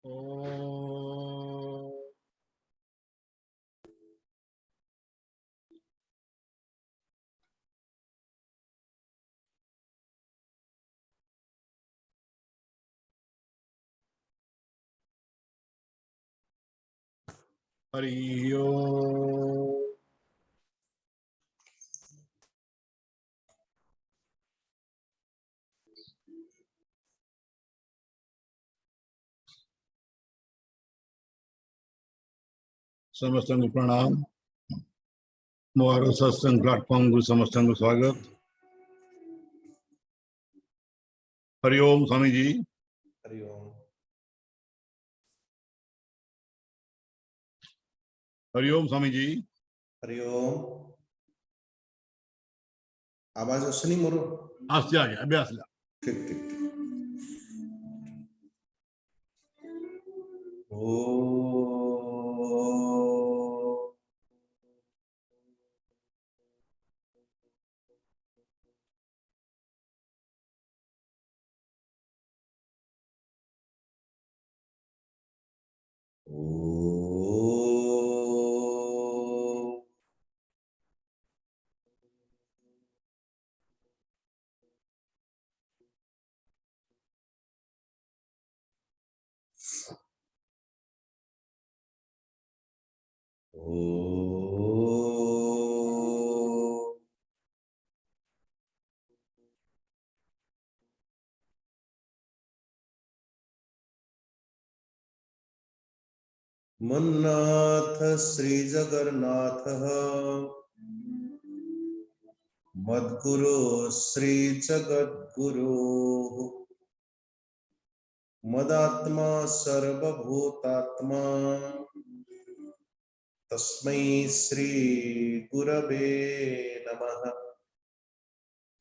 ओ हरि ओम। समस्त को प्रणाम। मोहर सत्संग प्लेटफॉर्म को समस्त को स्वागत। हरिओम स्वामी जी। हरिओम। हरिओम स्वामी जी। हरिओम। आवाज असनी मोर आस्ते आ गया अभ्यास ला। ठीक ठीक ठीक। ओ मन्नाथ श्री जगन्नाथ मद्गुरो श्री जगद्गुरो मदात्मा सर्वभूतात्मा तस्मै श्री गुरवे नमः।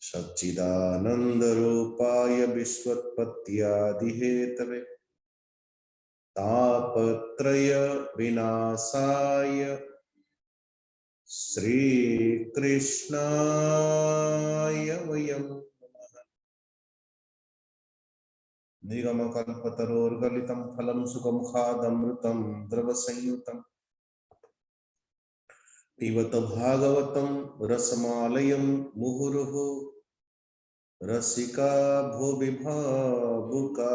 सच्चिदानंद रूपाय विश्वोत्पत्त्यादि हेतवे तापत्रय विनाशाय श्री कृष्णाय वयं नमः। निगमकल्पतरोर्गलितं फलं सुखमुखादमृतं द्रवसंयुतं पिबत भागवतं रसमालयं मुहुर्मुहुः रसिका भुवि भावुका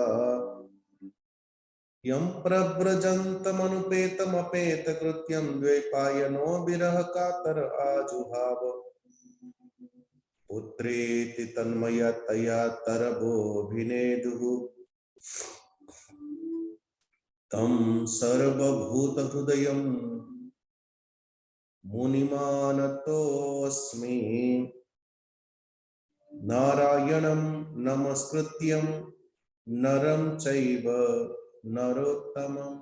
यं प्रव्रजन्तमनुपेतमपेतकृत्यं द्वैपायनो विरह कातर आजुहाव पुत्रेति तन्मयतया तरवोऽभिनेदुः तं सर्वभूतहृदयं मुनिमानतोऽस्मि। नारायणं नमस्कृत्यं नरं चैव नरोत्तमं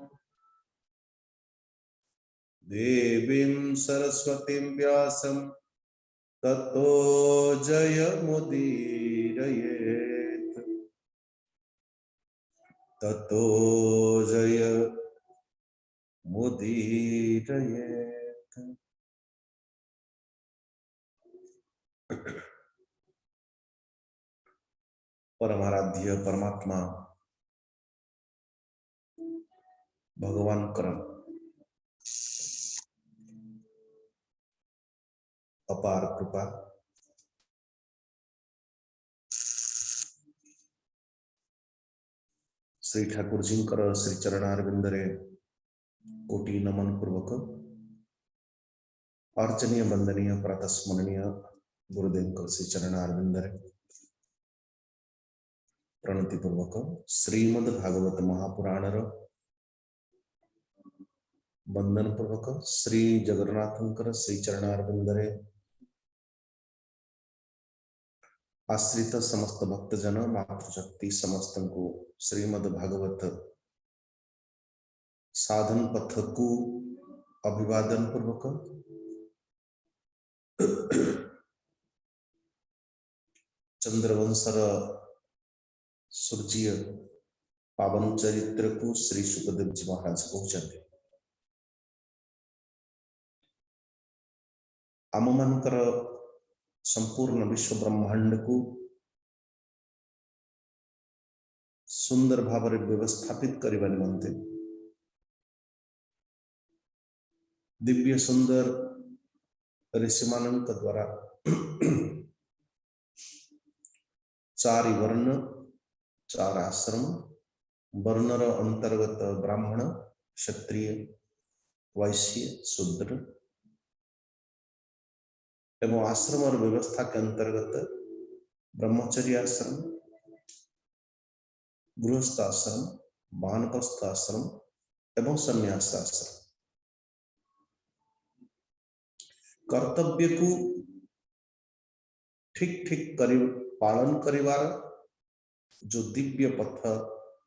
देवीं सरस्वतीं व्यासं ततो जयमुदीरयेत्। ततो जयमुदीरयेत्। परमाराध्य परमात्मा भगवान करम अपार कृपा श्री ठाकुर जी श्री चरणारविंदरे कोटि नमन पूर्वक अर्चनीय वंदनीय प्रातस्मरणीय गुरुदेव श्री चरणारविंदरे प्रणति पूर्वक श्रीमद् भागवत महापुराण वंदन पूर्वक श्री जगन्नाथंकर श्री चरणारविंदरे आश्रित समस्त भक्तजन मातृशक्ति समस्त को श्रीमद् भागवत साधन पथ को अभिवादन पूर्वक चंद्रवंशर सूर्य पावन चरित्र को श्री सुखदेव जी महाराज कहते आम मानकर संपूर्ण विश्व ब्रह्मांड को सुंदर भाव व्यवस्थापित करने निमंते दिव्य सुंदर ऋषि मानक द्वारा चारि वर्ण चार आश्रम वर्णर अंतर्गत ब्राह्मण क्षत्रिय वैश्य शूद्र एवं आश्रम और व्यवस्था के अंतर्गत ब्रह्मचर्य आश्रम गृहस्थ आश्रम वानप्रस्थ आश्रम एवं संन्यास आश्रम कर्तव्य को ठीक ठीक पालन करिवार जो दिव्य पथ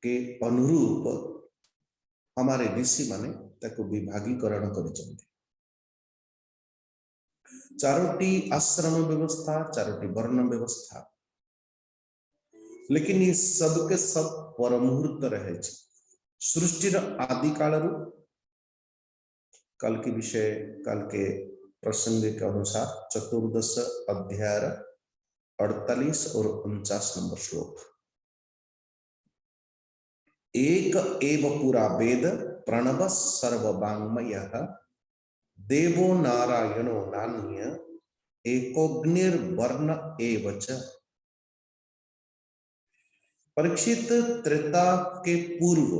के अनुरूप हमारे ऋषि माने ताको विभागीकरण करिसंते। चारोटी आश्रम व्यवस्था चारोटी वर्ण व्यवस्था लेकिन ये सब के सब परमुहूर्त रहे सृष्टिर आदि काल कल के विषय कल के प्रसंग के अनुसार चतुर्दश अध्याय 48 और 49 नंबर श्लोक एक एव पुरा वेद प्रणव सर्ववाङ्मयः देवो नारायणो नान्य एकोऽग्निर्वर्ण एव च। परीक्षित त्रेता के पूर्व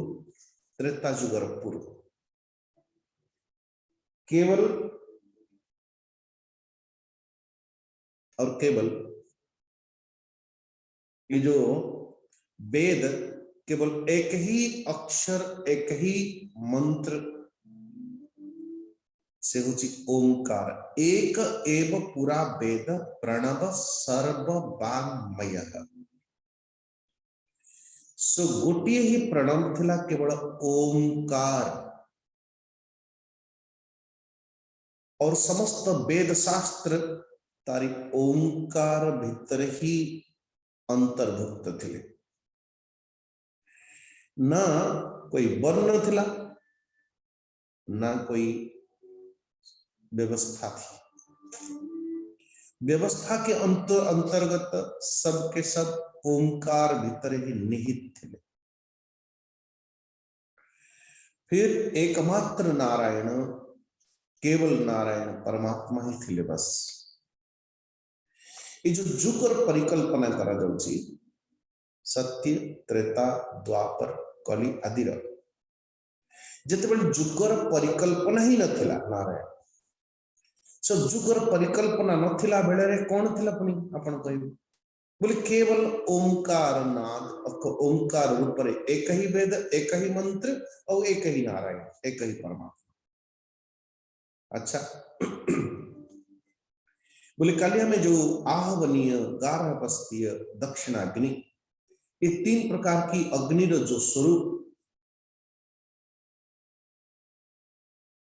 त्रेता जुगर पूर्व केवल और केवल ये जो वेद केवल एक ही अक्षर एक ही मंत्र से होची ओंकार एक एव पुरा वेद प्रणव सर्ववाङ्मयः सो गोटिए ही प्रणव थिला केवल ओंकार और समस्त वेद शास्त्र तारी ओंकार भीतर ही अंतर्भुक्त थिले ना कोई वर्ण थिला ना कोई व्यवस्था थी। व्यवस्था के अंतर्गत सब के सब ओंकार भीतर ही निहित थे। फिर एकमात्र नारायण केवल नारायण परमात्मा ही थिले बस। ये जो जुगर परिकल्पना करा जाउची सत्य त्रेता द्वापर कली आदि जितेबाला जुगर परिकल्पना ही नथिला नारायण सो जुगर परिकल्पना नथिला बेले कौन थिला पुनी आपण कहबे बोले केवल ओंकार नाद ओंकार रूप रे एक ही वेद एक ही मंत्र और एक ही नारायण एक ही परमात्मा। अच्छा बोले कालिया में जो आहवनीय गार्हपस्थीय दक्षिणाग्नि ये तीन प्रकार की अग्नि जो स्वरूप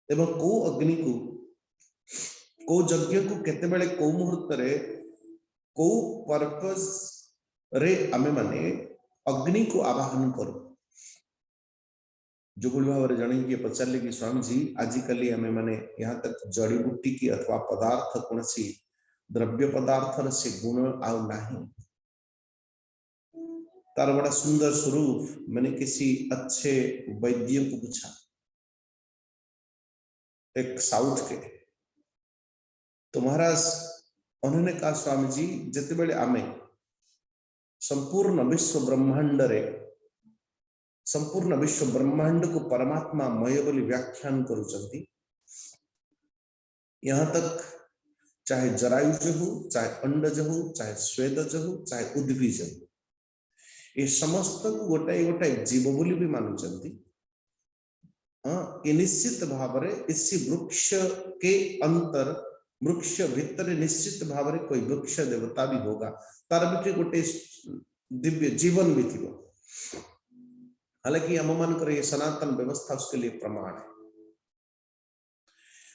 एवं को अग्नि को यज्ञ को केते बेले को मुहूर्त रे को पर्पस रे आमे माने अग्नि को आवाहन करू जो भाव जन किए पचारे कि स्वामी जी आजिकल आम मैंने यहाँ तक जड़ी बूटी की अथवा पदार्थ कौन सी द्रव्य पदार्थ से गुण आउ नहीं तार बड़ा सुंदर स्वरूप मैंने किसी अच्छे वैद्य को पूछा एक साउथ के तो महाराज उन्होंने कहा स्वामी जी जिते बेले आमे संपूर्ण विश्व ब्रह्मांड रे संपूर्ण विश्व ब्रह्मांड को परमात्मा मय बोली व्याख्यान करुचंती यहाँ तक चाहे जरायुज हो चाहे अंडज हो चाहे स्वेदज हो चाहे उद्भिज हो ये समस्त को गोटाए गोटाए जीव बोली भी मानुचंती। निश्चित भाव रे इसी वृक्ष के अंतर वृक्ष भीतर निश्चित भाव रे कोई वृक्ष देवता भी होगा तार भी गोटे दिव्य जीवन भी थी। हालांकि आम मान ये सनातन व्यवस्था उसके लिए प्रमाण है।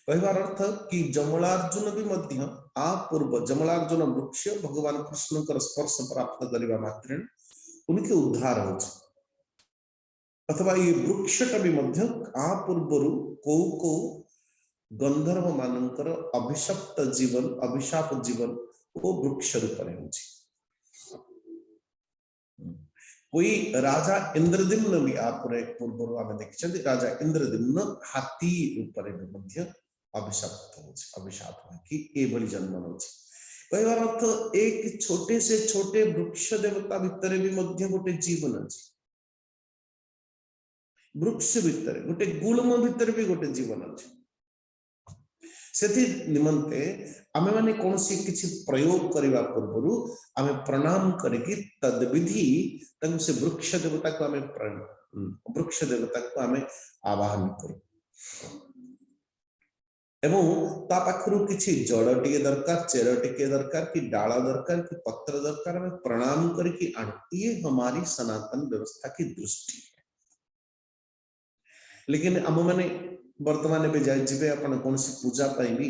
कहबार अर्थ कि जमलार्जुन भी मध्य आ पूर्व जमलार्जुन वृक्ष भगवान कृष्ण का स्पर्श प्राप्त करने मात्र उनके उद्धार हो अथवा ये वृक्षटा भी मध्य आ पूर्व को गंधर्व मानकर अभिशप्त जीवन अभिशाप जीवन वो वृक्ष रूप में वही राजा इंद्रद्युम्न भी आपरे पूर्व आम देखिछन्ति राजा इंद्रद्युम्न हाथी रूप में अभिशाप कि एभली जन्म नउछि कहबार अर्थ एक छोटे से छोटे वृक्ष देवता भितर भी मध्य गोटे जीवन अछि वृक्ष भितर गोटे गुल्म भितर भी गोटे जीवन अछि सेथि निमंते आमे माने कोनसी किछि प्रयोग करिवा पूर्वरु आमे प्रणाम करिकि तद विधि तंग से वृक्ष देवता को आमे वृक्ष देवता को आमे आवाहन करू एवं ता पाखरु किछि जड़ टिके दरकार चेर टिके दरकार कि डाल दरकार कि पत्र दरकार आमे प्रणाम करिकि आन ये हमारी सनातन व्यवस्था की दृष्टि है लेकिन आम माने वर्तमान में जाय जिबे अपन कोनसी पूजा पाई भी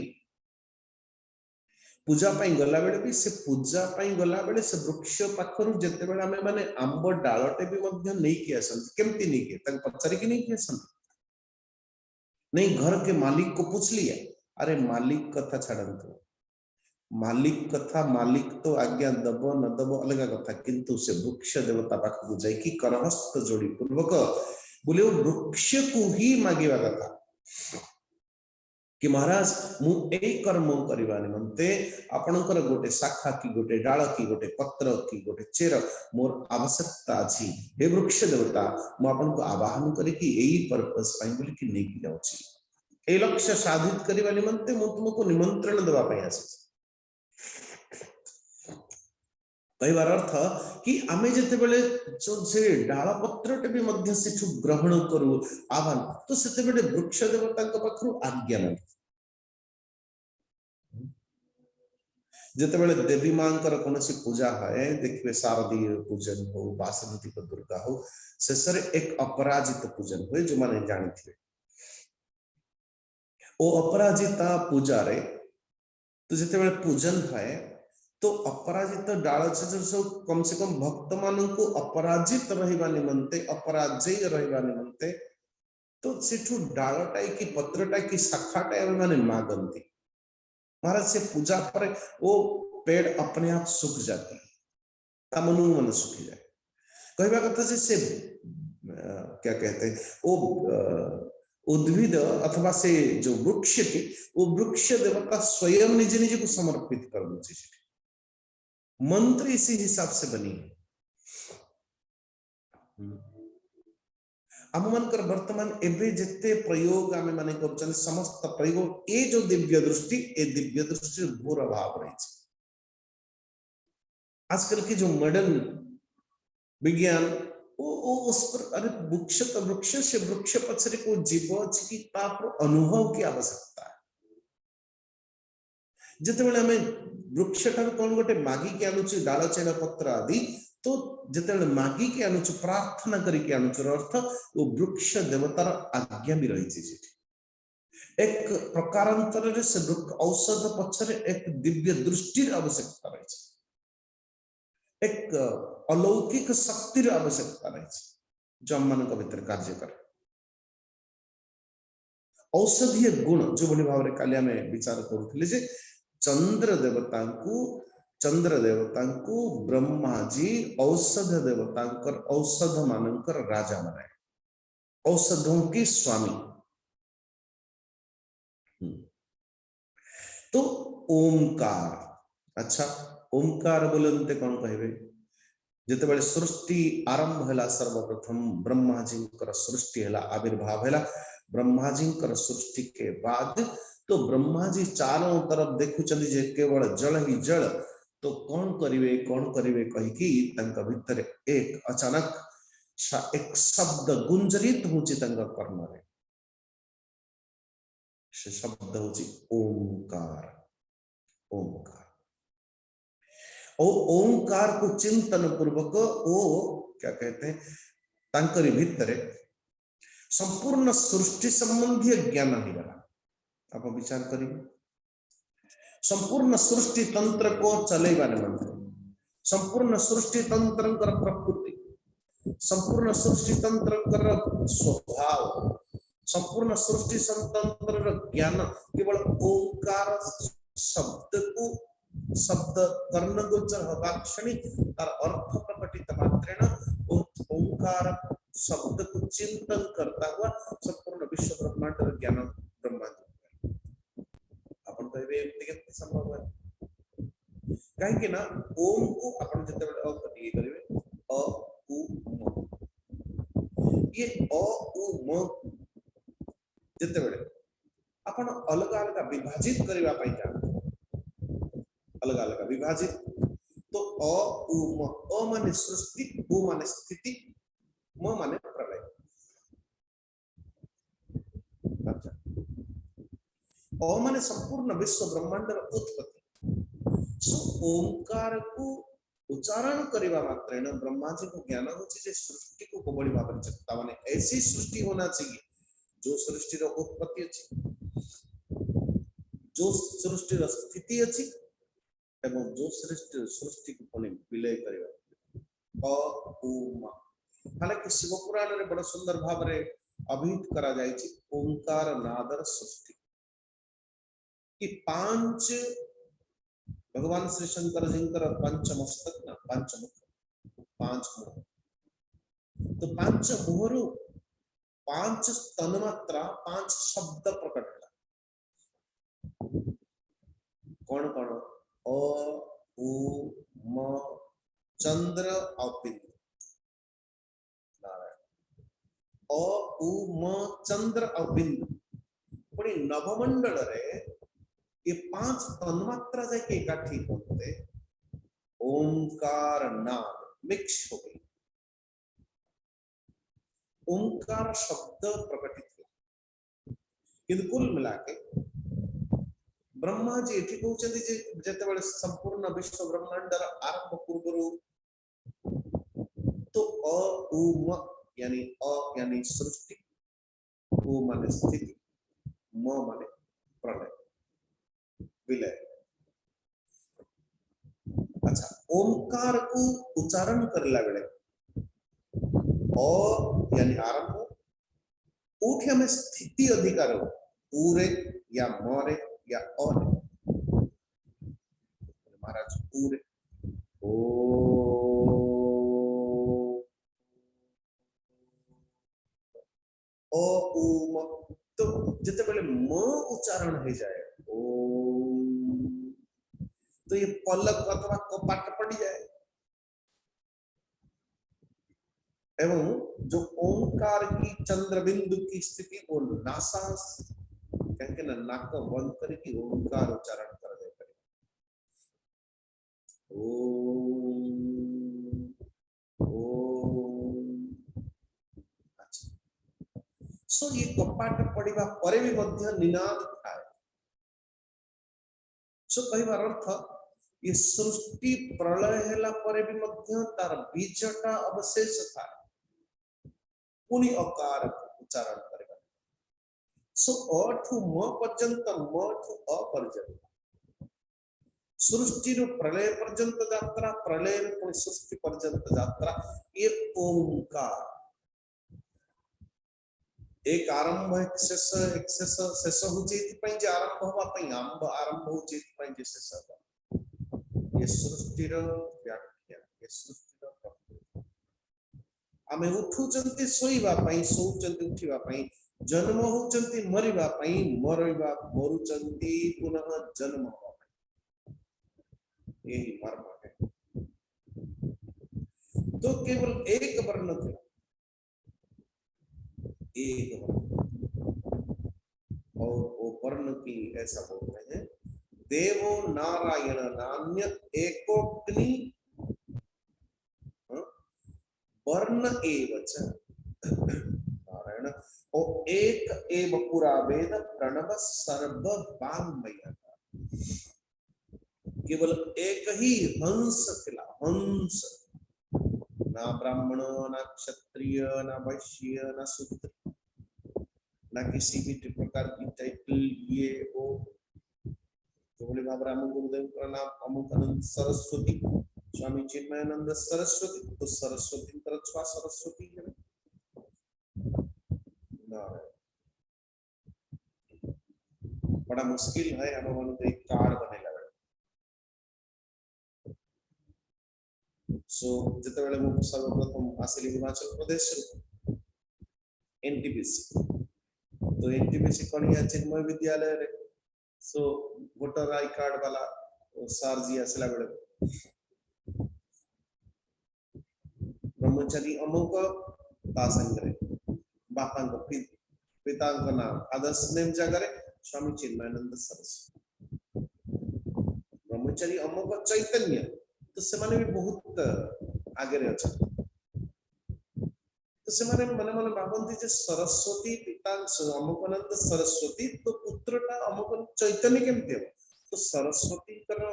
पूजा पाई गला बेले भी से पूजा पाई गला बेले से वृक्ष पाखरु जते बेले आमे माने आंब डालटे भी मध्य नै कि आसंत केमति नै कि तक पचारि कि नै कि आसंत नहीं घर के मालिक को पूछ लिया अरे मालिक कथा छाड़ंतु मालिक कथा मालिक तो आज्ञा दब न दब अलग कथा किंतु से वृक्ष देवता पाखकु जाई कि करहस्त जोड़ी पूर्वक बोले वृक्ष को ही मागिवा कथा कि महाराज मु ए कर्म करबा निमंते आपनकर गोटे शाखा की गोटे डाल की गोटे पत्र की गोटे चेर मोर आवश्यकता अछि हे वृक्ष देवता मु आपन को आवाहन करी कि एई पर्पस पाई बोली कि नै कि जाउछि ए लक्ष्य साधित करबा निमंते मु तुमको निमंत्रण देबा पई आछि कहबार अर्थ कि आमे जते बेले जो से डाल पत्रटे भी मध्य सेठु ग्रहण करू आवाहन तो सेते बेले वृक्ष देवता के पाखरु आज्ञा नै जते बेले देवी मांकर कोनसी पूजा है देखिबे शारदीय पूजन हो वासंतिक दुर्गा हो शेषरे एक अपराजित पूजन हुए जो माने जानिथिबे ओ अपराजिता पूजा रे तो जते बेले पूजन है तो अपराजित डाल कम से कम भक्त मान को अपराजित रहिबा निमंते अपराजय रहिबा निमंते तो सेठु डालटाई की पत्रटाई की शाखाटाई माने मागंती महाराज से पूजा पर वो पेड़ अपने आप सूख जाती है मनु मन सूख जाए कहबा कथा से क्या कहते हैं वो उद्भिद अथवा से जो वृक्ष के वो वृक्ष देवता स्वयं निज निज को समर्पित कर दे मंत्र इसी हिसाब से बनी है आम मानकर वर्तमान एबे जते प्रयोग आमे माने करछन समस्त प्रयोग ए जो दिव्य दृष्टि घोर अभाव रही है आजकल की जो मॉडर्न विज्ञान वो उस पर अरे वृक्ष से वृक्ष पछरे को जीव अछि कि तापर अनुभव की आवश्यकता है जते बेले हमें वृक्ष ठार कोन गोटे मागी के आनुची डाल चेना पत्र आदि तो जिते मागी के आनुच प्रार्थना करके आनुच अर्थ वो वृक्ष देवतार आज्ञा भी रही एक प्रकारांतर से औषध पक्षरे एक दिव्य दृष्टि आवश्यकता रही एक अलौकिक शक्ति आवश्यकता रही जो हम मान भीतर कार्य करे औषधीय गुण जो भली भाव काली आम विचार करुले जे चंद्र देवता को ब्रह्मा जी औषध देवता औषध मानकर राजा बनाए औषधों के स्वामी तो ओंकार अच्छा ओंकार बोलते कौन कहे जिते बड़े सृष्टि आरंभ है सर्वप्रथम ब्रह्मा जी सृष्टि है आविर्भाव है ब्रह्मा जी सृष्टि के बाद तो ब्रह्मा जी चारों तरफ देखुचंदी जे केवल जल ही जल तो कौन करिवे कहिकी तंक भीतर एक अचानक एक शब्द गुंजरित होची तंक कर्ण रे से शब्द होची ओंकार ओंकार ओ ओंकार को चिंतन पूर्वक ओ क्या कहते हैं तंकरी भीतर संपूर्ण सृष्टि संबंधी ज्ञान ही रहा आप विचार करिए संपूर्ण सृष्टि तंत्र को चलेगा निमंत्रण संपूर्ण सृष्टि तंत्र प्रकृति संपूर्ण सृष्टि तंत्र स्वभाव संपूर्ण सृष्टि तंत्र ज्ञान केवल ओंकार शब्द को शब्द कर्ण गोचर हवा क्षणी तार अर्थ प्रकटित मात्रेण ओंकार शब्द को चिंतन करता हुआ संपूर्ण विश्व ब्रह्मांड का ज्ञान ब्रह्मा जी अपन कहबे एमती के संभव है कहीं कि ना ओम को अपन जते अ करिए करिवे अ उ म ये अ उ म जते बेले अपन अलग अलग विभाजित करबा पई जा अलग अलग विभाजित तो अ उ म अ माने सृष्टि उ माने स्थिति म माने प्रलय अच्छा अ माने संपूर्ण विश्व ब्रह्मांड उत्पत्ति सो ओंकार को उच्चारण करबा मात्रेण ब्रह्मा जी को ज्ञान होछि जे सृष्टि को कोबड़ी भाव चक्ता माने ऐसी सृष्टि होना चाहिए जो सृष्टि रो उत्पत्ति अछि जो सृष्टि रो स्थिति अछि एवं जो सृष्टि को पुनि विलय करबा अ उ म हालांकि शिव पुराण रे बड़ा सुंदर भाव रे अभिहित करा जाय छी ओंकार नादर सृष्टि कि पांच भगवान श्री शंकर जिंकर पंचमस्तक ना पंचमुख पांच मुख तो पांच मुहरु पांच तन्मात्रा पांच शब्द प्रकट कौन कौन अ उ म चंद्र और बिंदु अ उ म चंद्र और बिंदु पुणी नवमंडल रे ये पांच तन्मात्रा जाके इकट्ठी होते ओंकार नाद मिक्स हो गई ओंकार शब्द प्रकटित हुआ किंतु कुल मिला के ब्रह्मा जी एठी कहउछन्ति जे जते बेले संपूर्ण विश्व ब्रह्मांड आरंभ पूर्वरु तो अ उ म यानी सृष्टि उ माने स्थिति म माने प्रलय विलय अच्छा ओंकार को उच्चारण करला बेले अ यानी आरंभ उठे हमें स्थिति अधिकार हो पूरे या मोरे या और महाराज पूरे ओ म तो जिते पहले म उच्चारण हो जाए ओ तो ये पलक अथवा कपाट पड़ जाए एवं जो ओंकार की चंद्र बिंदु की स्थिति वो नासा कहेंगे ना नाक बंद करके ओंकार उच्चारण कर दे अच्छा सो ये कपाट पड़िबा परे भी मध्य निनाद थाए सो कहबार अर्थ ये सृष्टि प्रलय हेला परे भी मध्य तार बीजटा अवशेष था पुनि अकार उच्चारण करबा सो अ ठु म पर्यंत म ठु अ पर्यंत सृष्टि रो प्रलय पर्यंत यात्रा प्रलय रो पुनि सृष्टि पर्यंत यात्रा ये ओंकार एक आरंभ एक शेष शेष होची पई जे आरंभ होबा पई आरंभ होची पई जे शेष होबा ये सृष्टि रो व्याख्या ये सृष्टि रो आमे उठुचंती सोईबा पई सोचंती उठिबा पई जन्म होचंती मरिबा पई मरिबा मरुचंती पुनः जन्म होबा पई यही मर्म है तो केवल एक वर्ण था एक वर्ण और वो वर्ण की ऐसा बोलते हैं देवो नारायण नान्य एकोक्नि वर्ण एवच नारायण और एक एव पुरा वेद प्रणव सर्व वाङ्मय केवल एक ही हंस खिला हंस ना ब्राह्मण ना क्षत्रिय ना वैश्य ना शूद्र ना किसी भी प्रकार की टाइटल ये वो तो बोले बाबा राम गुरुदेव का नाम अमुकानंद सरस्वती स्वामी चिन्मयानंद सरस्वती तो सरस्वती तरह स्वा सरस्वती है बड़ा मुश्किल है हम एक कार्ड बने लगे सो जेतेबेले मु सर्वप्रथम आसिली हिमाचल प्रदेश एनटीपीसी तो एनटीपीसी कणिया चिन्मय विद्यालय रे सो वोटर आई कार्ड वाला सर जी आसला बेले ब्रह्मचारी अमुक ता संगरे बापा को पिता का नाम फादर्स नेम जगह स्वामी चिन्मयानंद सरस्वती ब्रह्मचारी अमुक चैतन्य तो से माने भी बहुत आगे रे अच्छा तो से माने मन मन भावंती जे सरस्वती पिता अमुकानंद सरस्वती तो पुत्रटा अमुक चैतन्य केमते हो तो सरस्वती कर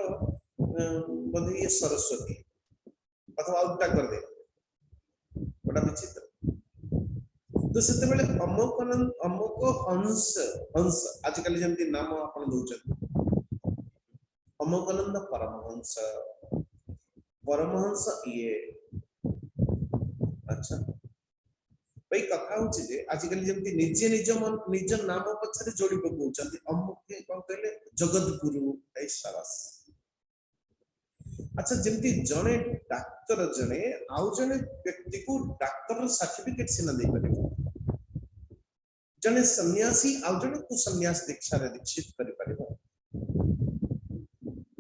बंधे ये सरस्वती अथवा उल्टा कर दे बड़ा विचित्र तो सेते बेले अमुक हंस हंस आजकल जमती नाम आपण दउछन अमुकानंद परमहंस परमहंस ये अच्छा भाई कथा होची जे आजकल जमती निजे निज नाम पछरे जोड़ी पकोचंती अमुक के कोन कहले जगत गुरु ए शाबाश अच्छा जमती जने डाक्टर जने आउ जने व्यक्ति को डाक्टर सर्टिफिकेट सिना दे परिबो जने सन्यासी आउ जने को सन्यास दीक्षा रे दीक्षित करि परिबो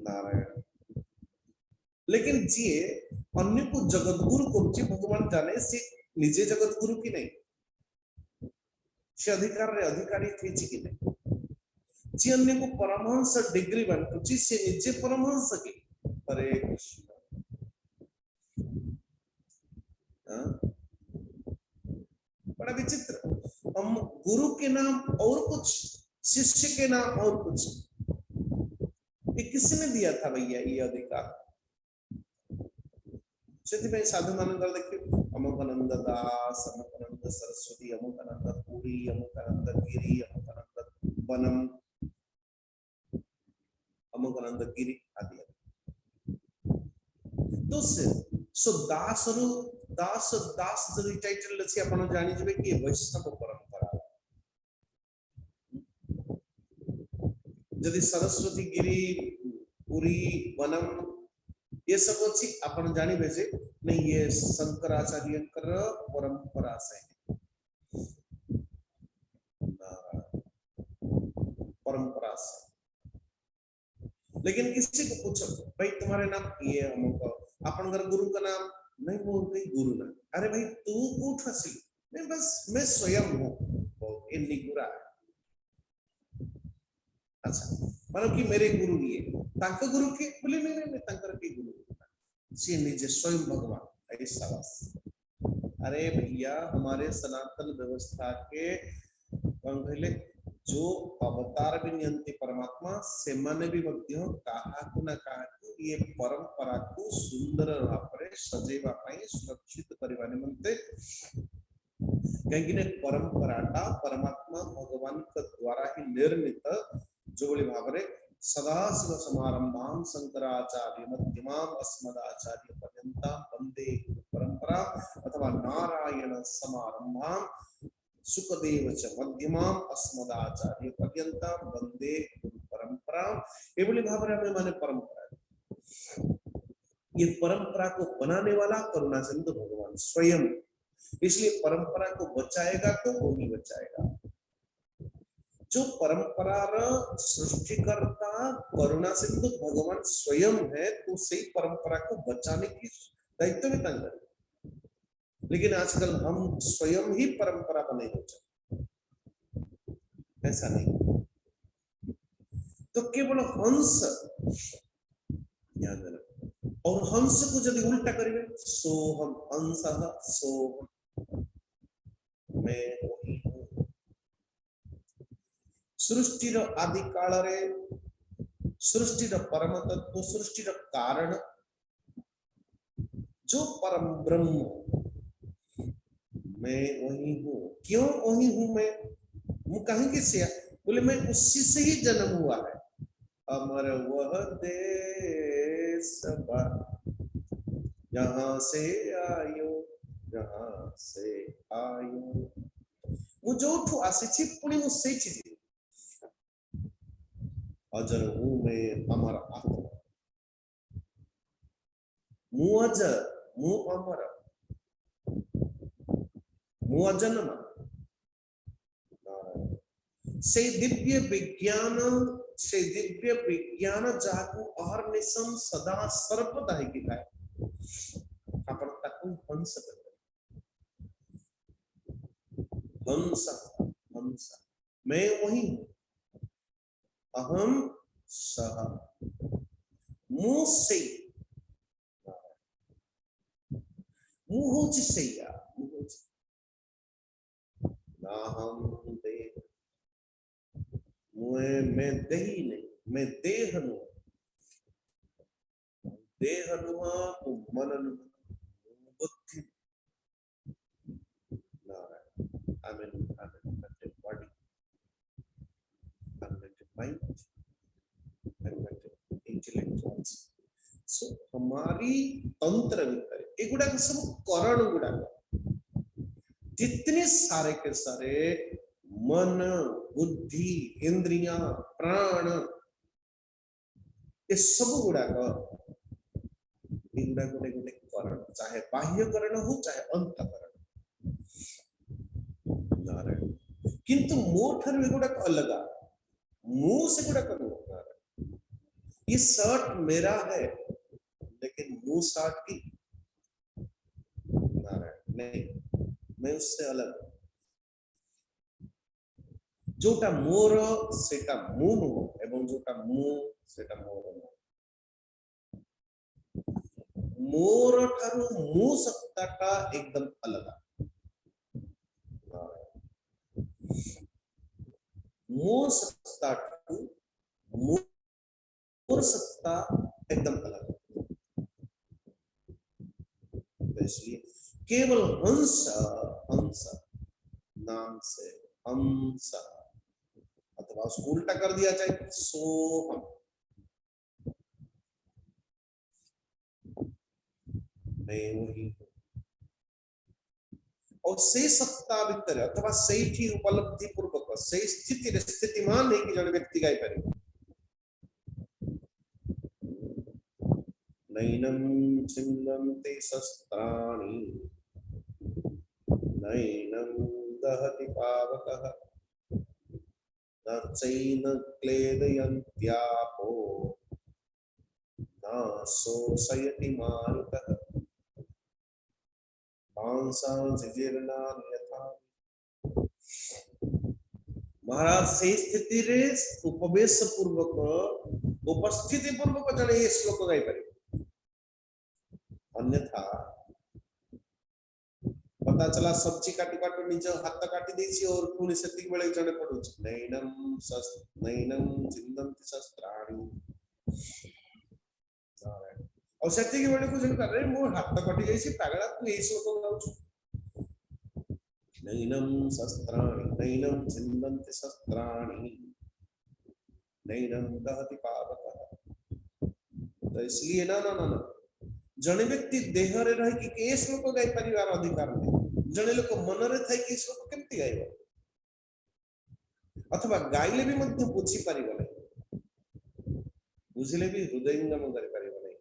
नारायण लेकिन जिए अन्य को जगत गुरु कोची भगवान जाने से निजे जगत गुरु की नहीं से अधिकार रे अधिकारी थी छि कि नहीं जी अन्य को परमहंस डिग्री बांटुची से निजे परमहंस की हरे कृष्ण बड़ा विचित्र हम गुरु के नाम और कुछ शिष्य के नाम और कुछ ये किसने दिया था भैया ये अधिकार से साधु मानकर देखिए अमुकानंद दास अमुकानंद सरस्वती अमुकानंद पुरी अमुकानंद गिरी अमुकानंद बनम अमुकानंद गिरी आदि तो सो दास रु दास दास जदि टाइटल अछि आपण जानि जेबे कि वैष्णव परंपरा जदि सरस्वती गिरी पुरी बनम ये सब अच्छी अपन जानी बेजे नहीं ये शंकराचार्य परंपरा से परंपरा से लेकिन किसी को पूछो भाई तुम्हारे नाम ये अमुक अपन घर गुरु का नाम नहीं बोल गई गुरु ना अरे भाई तू उठ हसी नहीं बस मैं स्वयं हूँ इन्नी गुरा अच्छा मानो कि मेरे गुरु ये तांका गुरु के बोले नहीं तांकर के गुरु से निजे स्वयं भगवान ऐसा अरे भैया हमारे सनातन व्यवस्था के कहले जो अवतार भी नियंती परमात्मा से माने भी मध्य कहा ना कहा ये परंपरा को सुंदर भाव सजेवा सुरक्षित करने निमंते कहीं परंपराटा परमात्मा भगवान द्वारा ही निर्मित जो बोली भाव सदाशिव समारंभां शंकराचार्य मध्यमाम अस्मदाचार्य पर्यंतां वंदे परंपरा अथवा नारायण समारंभां सुखदेव च मध्यमाम अस्मदाचार्य पर्यंतां वंदे परंपरा ये बोली भाव में माने परंपरा ये परंपरा को बनाने वाला करुणा सिंधु भगवान स्वयं इसलिए परंपरा को बचाएगा तो वो ही बचाएगा जो परंपरा सृष्टिकर्ता करुणा सिंधु भगवान स्वयं है तो सही परंपरा को बचाने की दायित्व भी तंग है लेकिन आजकल हम स्वयं ही परंपरा बने हो जाए ऐसा नहीं तो केवल हंस याद रखना और हंस को यदि उल्टा करेंगे सोहम हंस सोहम मैं वही हूं सृष्टिर आदि काल रे सृष्टिर परम तत्व सृष्टिर कारण जो परम ब्रह्म मैं वही हूं क्यों वही हूं मैं कहीं के से बोले मैं उसी से ही जन्म हुआ है अमर वह देश जहां से आयो जहां से आयो वो जो ठो आसी पुणी वो सही चीज अजर हूं मैं अमर आत्मा मु अजर मु अमर मु अजन्म से दिव्य विज्ञान जाकू अहर्निशम सदा सर्वदा ही किताए आपण ताकू हंस कहते हंस हंस मैं वही अहम सह मु से मु होची सैया मु होची ना हम दे मुए मैं देही नहीं मैं देह नु मन नु बुद्धि नारायण आमेन आमेन बॉडी आमेन माइंड आमेन इंटेलेक्ट सो हमारी तंत्र भीतर एगुड़ा सब करण गुड़ा जितने सारे के सारे मन बुद्धि इंद्रियां प्राण ये सब गुड़ा गोटे गोटे करण चाहे बाह्य करण हो चाहे अंतकरण नारायण किंतु मो ठार गुड़ा अलग मु से गुड़ा ये शर्ट मेरा है लेकिन मु शर्ट की नारायण नहीं मैं उससे अलग जोटा मोर सेटा मु एवं जोटा मु सेटा मोर मोर ठारू मु सत्ता का एकदम अलग मो सत्ता ठारू मोर सत्ता एकदम अलग इसलिए केवल हंस हंस नाम से हंस अथवा उसको उल्टा कर दिया जाए सोहम मैं वही और से सत्ता भीतर अथवा सेठी उपलब्धि पूर्वक से स्थिति स्थितिमान है कि जन व्यक्ति गाय करे नैनम छिन्नन्ति शस्त्राणि नैनम दहति पावकः न चैन क्लेदयन्त्यापो न शोषयति मारुतः मांसांसि जीर्णानि यथा महाराज से स्थिति रे उपवेश पूर्वक उपस्थिति पूर्वक जने ये श्लोक गाई पारे अन्यथा पता चला सब्जी काटू काटू निज हाथ काटी देछि और पुणी सेति बेले जने पडुछ नैनम चिंतन्ति शस्त्राणि और सेति के बेले को जने करे मो हाथ काटी जाइछि पागला तू ए श्लोक गाउछ नैनम शस्त्राणि नैनम चिंतन्ति शस्त्राणि नैनम दहति पावकः तो इसलिए ना ना ना ना जने व्यक्ति देह रे रही कि के श्लोक गाई परिवार अधिकार नहीं जने लोक मन रे थाई कि श्लोक केमति गाइबो अथवा गाइले भी मध्य बुझी परिबो नहीं बुझले भी हृदयंगम करि परिबो नहीं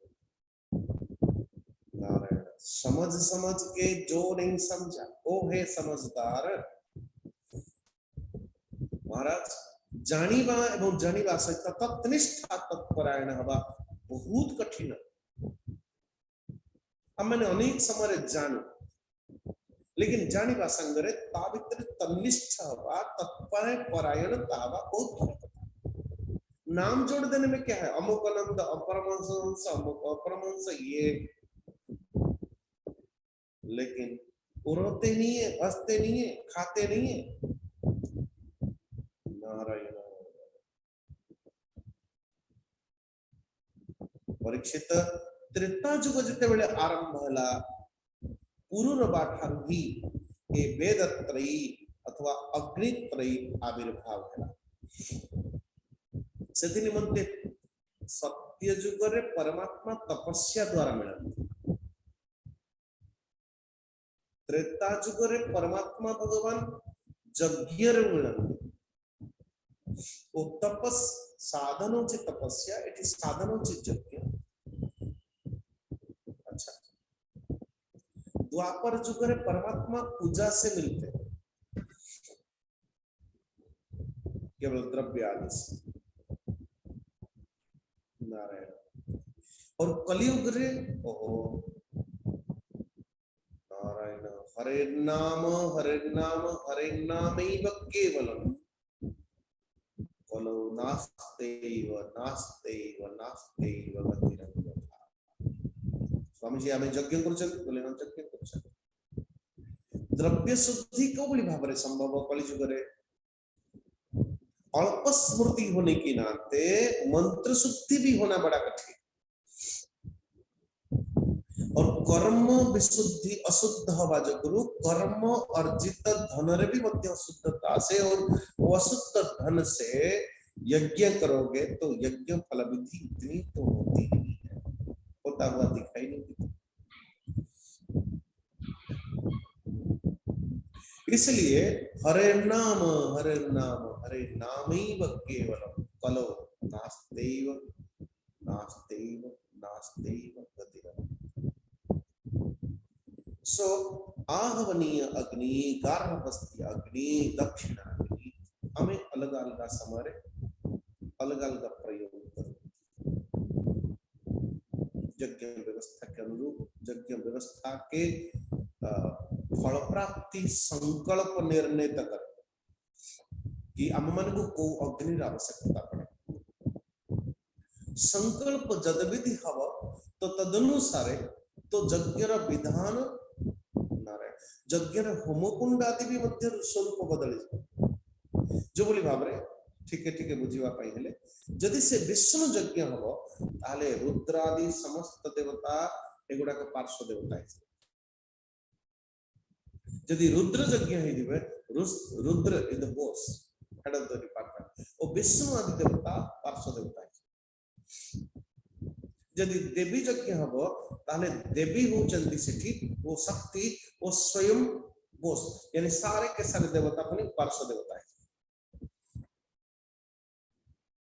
नारायण समझ समझ के जो नहीं समझा वो है समझदार महाराज जानिबा एवं जानिबा सहित तत्निष्ठा तत्परायण हवा बहुत कठिन हमने अनेक समय जानू लेकिन जानिबा संगरे ता भीतर तन्निष्ठ हवा तत्पर परायण तावा बहुत फर्क नाम जोड़ देने में क्या है अमुक अनंत अपरमहंस अमुक अपरमहंस ये लेकिन उड़ते नहीं है हंसते नहीं है खाते नहीं है नारायण परीक्षित त्रेता जुग जिते बेले आरंभ होला पूर्वबा ठारू ही ए वेदत्रयी अथवा अग्नित्रयी आविर्भाव होला सेति निमंते सत्य जुग रे परमात्मा तपस्या द्वारा मिलନ୍ତି त्रेता जुग रे परमात्मा भगवान यज्ञ रे मिलନ୍ତି ओ तपस साधनों से तपस्या एटी साधनों से यज्ञ अच्छा द्वापर जुग रे परमात्मा पूजा से मिलते हैं, केवल द्रव्य आदि से। नारायण। और कलयुग रे ओहो नारायण, हरे नाम हरे नाम हरे नामैव केवलम कलौ नास्तेव नास्तेव नास्तेव गतिरन्यथा। स्वामी जी आमे यज्ञ करछन बोले हम यज्ञ करछन। द्रव्य शुद्धि कोबली भाबरे संभव कलिजुग रे अल्प स्मृति होने के नाते मंत्र शुद्धि भी होना बड़ा कठिन। और कर्म विशुद्धि अशुद्ध हवा जगरु कर्म अर्जित धन रे भी मध्य शुद्धता से और वो अशुद्ध धन से यज्ञ करोगे तो यज्ञ फल विधि इतनी तो होती नहीं है, होता हुआ दिखाई नहीं देता। इसलिए हरे नाम हरे नाम हरे नामैव केवलम कलौ नास्तेव नास्तेव नास्तेव गतिरन्यथा। सो आहवनीय अग्नि, गार्हपस्थ्य अग्नि, दक्षिण अग्नि हमें अलग अलग समय अलग अलग प्रयोग करो। यज्ञ व्यवस्था के अनुरूप यज्ञ व्यवस्था के फल प्राप्ति संकल्प निर्णय कर कि आम मन को अग्नि आवश्यकता पड़े। संकल्प जद विधि हव तो तदनुसारे तो यज्ञ विधान नारायण यज्ञ होमकुंड आदि भी मध्य स्वरूप बदल जो बोली भाबरे ठीक है बुझीवा पाई हेले जदि से विष्णु यज्ञ हबो ताले रुद्र आदि समस्त देवता एगुडा को पार्श्व देवता है। जदि रुद्र यज्ञ हे दिबे Rudra in the boss head of the department और विष्णु आदि देवता पार्श्व देवता है। जदि देवी यज्ञ हबो ताले देवी होचंदी सेठी वो शक्ति वो स्वयं बोस यानी सारे के सारे देवता अपने पार्श्व देवता है।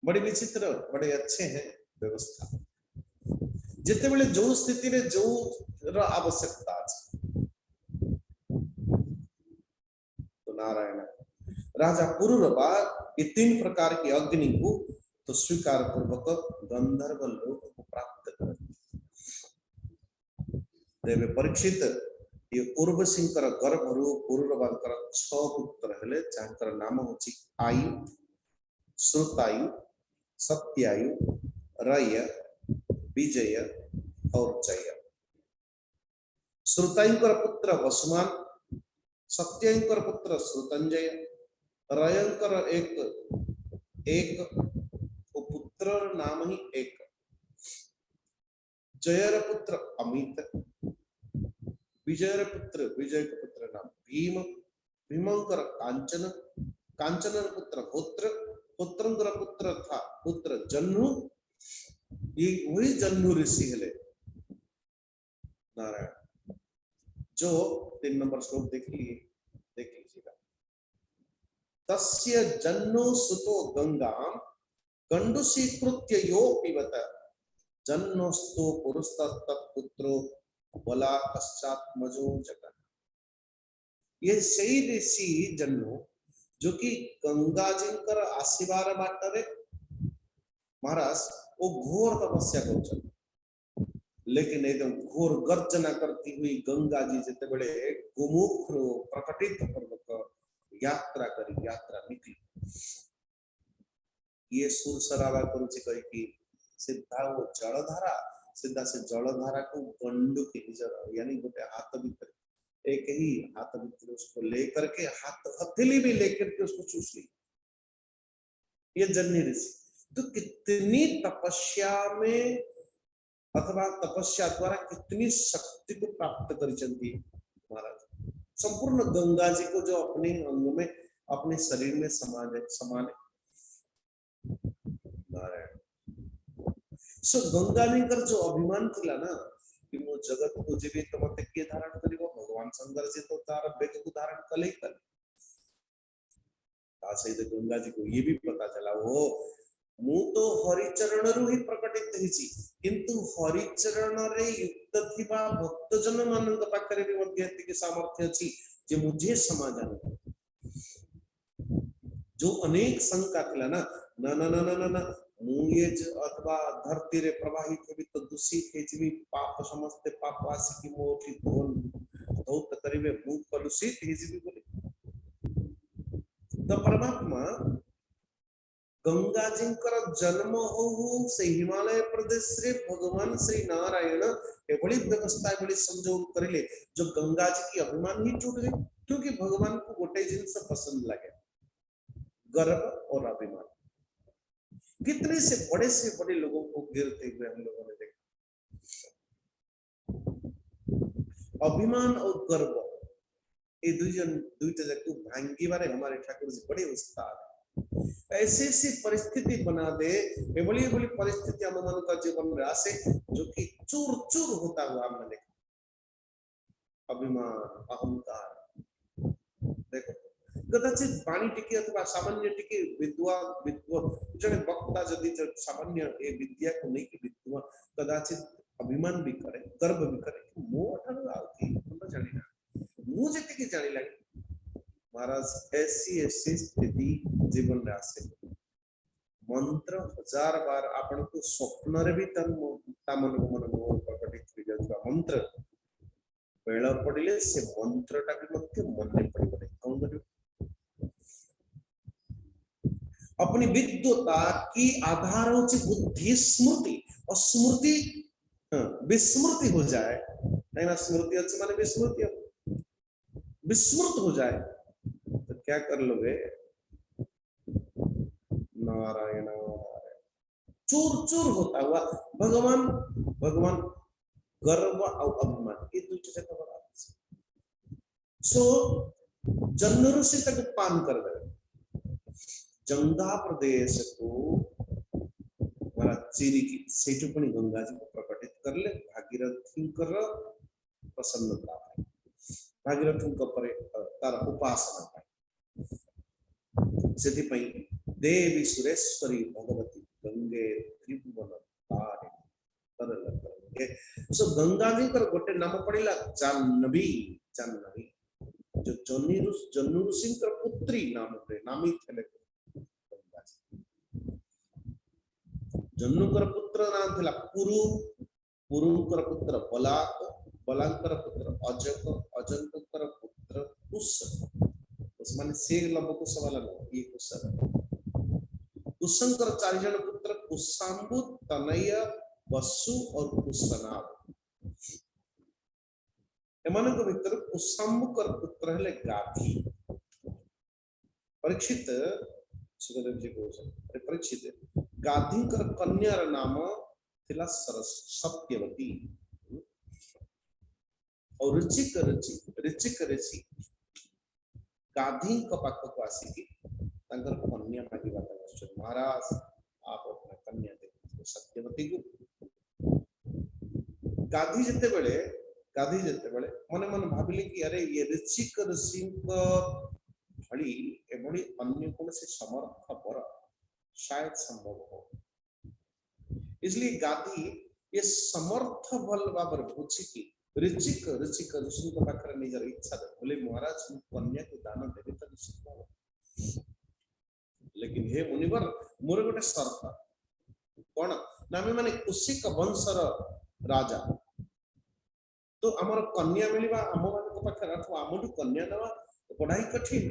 बड़ी विचित्र बड़े अच्छे हैं व्यवस्था। जिते बेले जो स्थिति रे जो आवश्यकता है तो नारायण राजा पुरुरवा ये 3 प्रकार की अग्नि को तो स्वीकार पूर्वक गंधर्व लोक को प्राप्त कर। देवे परीक्षित ये उर्वशींकर गर्भरु पुरुरवांकर 6 पुत्र हेले जांकर नाम होची आयु, श्रुतायु, सत्यायु, रय, विजय और जय। श्रुतायुंकर पुत्र वसुमान, सत्यायुंकर पुत्र श्रुतंजय, रयंकर एक वो पुत्र नाम ही एक, जयर पुत्र अमित, विजयर पुत्र विजय का पुत्र नाम भीम, भीमंकर कांचन, कांचन पुत्र पुत्र, पुत्रंकर पुत्र था पुत्र जन्नु, ये वही जन्नु ऋषि हेले नारायण। जो 3 नंबर श्लोक देख लीजिएगा। तस्य जन्नु सुतो गंगाम गंडुशीकृत्य यो पिबत जन्नोस्तु पुरुषतत्पुत्रो बला पश्चात्मजो जगन। ये सही ऋषि जन्नु जो कि गंगा जिनकर आशीर्वाद बाटरे महाराज वो घोर तपस्या कर लेकिन एकदम घोर गर्जना करती हुई गंगा जी जिते बड़े गोमुख प्रकटित पूर्वक यात्रा निकली। ये सुर सरावा करुची कही कि सीधा वो जलधारा सीधा से जलधारा को गंडू के निजर यानी गोटे हाथ भीतर एक ही हाथ भीतर उसको लेकर के हाथ हथेली भी लेकर के उसको चूस ली। ये जन्नी ऋषि तो कितनी तपस्या में अथवा तपस्या द्वारा कितनी शक्ति को प्राप्त करी महाराज। संपूर्ण गंगा जी को जो अपने अंग में अपने शरीर में समाने नारायण। सो गंगा जी कर जो अभिमान थिला ना कि मो जगत को जीवित मते के धारण करिवो भगवान शंकर से तो तार बेक को धारण कले कर। तासे गंगा जी को ये भी पता चला वो मु तो हरिचरण रु ही प्रकटित हिची किंतु हरिचरण रे युक्त थिबा भक्तजन मानक पाखरे भी मध्य एतिके सामर्थ्य अछि जे मुझे समाधान जो अनेक शंका थिला ना ना ना ना ना ना मु ये अथवा धरती रे प्रवाहित हेबी तो दूषित हेजिबी पाप समस्त पाप आसी कि मोठी धोन धौत करिवे मु कलुषित हेजिबी बोले तो परमात्मा गंगा जिंकर जन्म हो से हिमालय प्रदेश रे भगवान श्री नारायण एभली व्यवस्था एभली संजोग करिले जो गंगा जी की अभिमान ही टूट गई क्योंकि भगवान को गोटे जिनस पसंद लगे गर्व और अभिमान। कितने से बड़े लोगों को गिरते हुए हम लोगों ने देखा। अभिमान और गर्व ये दुईटा जाको भांगी बारे हमारे ठाकुर जी बड़े उस्ताद। ऐसी परिस्थिति बना दे बड़ी बड़ी परिस्थिति हम मन का जीवन में आसे जो कि चूर चूर होता हुआ हमने देखा। अभिमान अहंकार देखो कदाचित वाणी टिके अथवा सामान्य टिके विद्वान जने वक्ता जदि सामान्य ए विद्या को नहीं कि विद्वान कदाचित अभिमान भी करे गर्व भी करे मो अठानु आउती न जानि ना मु जति के जानि लागी महाराज ऐसी स्थिति जीवन में आसे मंत्र 1000 बार आपण को स्वप्न रे भी तन मन प्रकटित हो जाता मंत्र बेला पड़िले से मंत्रटा भी मध्य मन में पड़े कौन करियो अपनी विद्वता की आधार होची बुद्धि स्मृति और स्मृति विस्मृति हो जाए नहीं ना स्मृति अच्छी माने विस्मृति विस्मृत हो जाए तो क्या कर लोगे नारायण चूर चूर होता हुआ भगवान भगवान गर्व और अभिमान ये दूसरे से खबर आती सो जन्म ऋषि तक पान कर दे जंगा प्रदेश को हमारा चीरी की सेठुपनी गंगा जी को प्रकटित कर ले भागीरथी कर प्रसन्नता भागीरथी को परे तार उपासना पाए सेति पई देवी सुरेश्वरी भगवती गंगे त्रिभुवन तारे तरल तरंगे सो गंगा जी कर गोटे नाम पड़िला जाह्नवी जाह्नवी जो जन्नु ऋषि कर पुत्री नाम पे नामी थले जन्नुकर पुत्र नाम थिला पुरु पुरुकर पुत्र बलाक बलाकर पुत्र अजक अजंकर पुत्र कुश उस माने से लंबकुश वाला नो ये कुश कुशंकर 4 जन पुत्र कुशांबु तनय वसु और कुशनाभ एमान को भीतर कुशांबुकर पुत्र हले गाधी परीक्षित सुखदेव जी को परीक्षित गाधी कर कन्यार नाम थिला सत्यवती और ऋचिक ऋषि गाधी का पाख को आसी की तंकर कन्या मागी बात महाराज आप अपना कन्या दे सत्यवती को गाधी जते बेले मने मन भाबिले कि अरे ये ऋचिक ऋषि को भली एभली अन्य कोन से समर्थ वर शायद संभव हो इसलिए गादी ये समर्थ बल बाबर बुझी की ऋचिक ऋषि को पाखरे निजर इच्छा दे बोले महाराज कन्या को दान देबे त निश्चित भाव लेकिन हे मुनिवर मोर गोटे शर्त कोन नामे माने कुशिक वंशर राजा तो हमर कन्या मिलिबा हम मान को पाखरे अथवा हमडु कन्या दवा पढ़ाई कठिन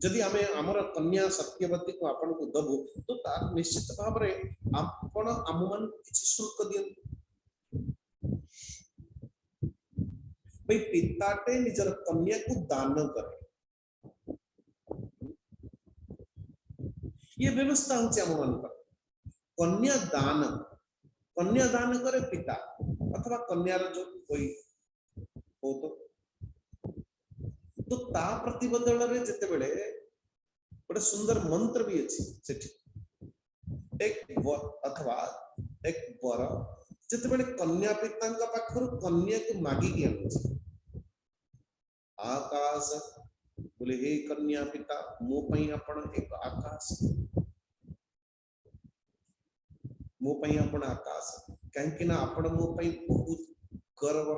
जदि हमें आमर कन्या सत्यवती को आपण को दबो तो तार निश्चित भाव रे आपण आममान किछि शुल्क दियन भाई पिताटे निजर कन्या को दान करे ये व्यवस्था होछि आममान पर कन्या दान करे पिता अथवा कन्यार जो कोई हो तो ता प्रतिबदल रे जते बेले बड़े सुंदर मंत्र भी अछि सेठी एक वर जते बेले कन्या पिता का पाखर कन्या को मागी के आनु आकाश बोले हे कन्या पिता मो पई आपण एक आकाश मो पई आपण आकाश कहीं ना आपण मो पई बहुत गर्व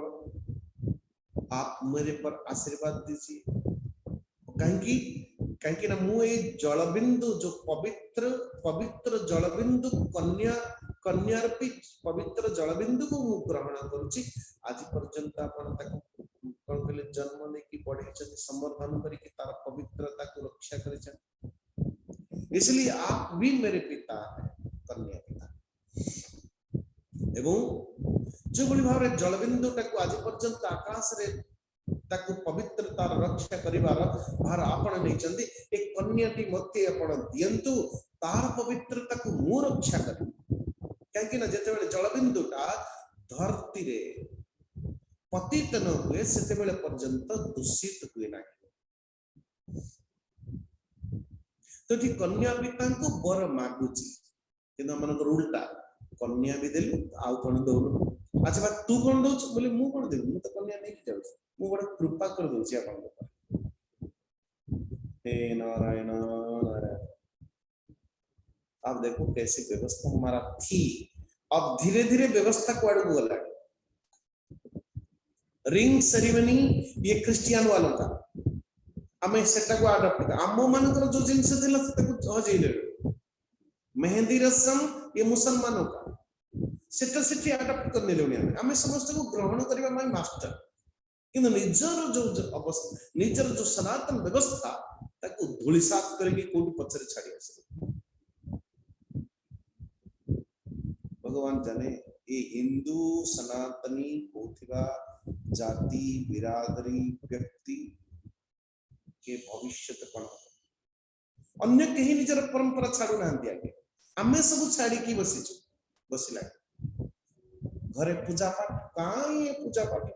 आप मेरे पर आशीर्वाद दीजिए कहीं ना मु ए जलबिंदु जो पवित्र पवित्र जलबिंदु कन्यार्पी पवित्र जलबिंदु को मु ग्रहण करुची आज पर्यंत आपण ताको कोन कहले जन्म लेकी बढ़े संवर्धन करके तार पवित्रता को रक्षा करे इसलिए आप भी मेरे पिता है कन्या पिता एवं जो बड़ी भाव जलबिंदु टाको आज पर्यंत आकाश रे ताको पवित्रतार रक्षा करिवार भार आपण नै चंदी एक कन्याटी मते आपण दियंतु तार पवित्रता को मु रक्षा करी काहे ना जते बेले जलबिंदुटा धरती रे पतित न हुए सेते बेले पर्यंत दूषित हुए ना तो ठीक कन्या पिता को बर मागुची किंतु मनकर उल्टा कन्या भी देलु आउ कोन दउनु अच्छा बा तू कोन दउछ बोले मु कोन देबु मु तो कन्या नै कि जाउछ मु बड़ा कृपा कर दउछि आपन ऊपर हे नारायण नारायण आप देखो कैसे व्यवस्था हमारा थी अब धीरे धीरे व्यवस्था को आड़ू गला रिंग सेरेमनी ये क्रिश्चियन वालों का हमें सेटा को अडॉप्ट कर आमो मानकर जो जिनस दिला सेटा को हजेले मेहंदी रस्म ये मुसलमानों का सेटा सेठी अडॉप्ट करने लेउनी हमें समस्त को ग्रहण करबा माय मास्टर किंतु निजर जो अवस्था निजर जो सनातन व्यवस्था ताको धूलिसात करके कोठी पछरे छाडी आसे भगवान जाने ये हिंदू सनातनी होथिबा जाति बिरादरी व्यक्ति के भविष्य कौन अन्य कहीं निजर परंपरा छाड़ू ना आगे आमे सब छाड़ी की बसिला घरे पूजा पाठ काई पूजा पाठ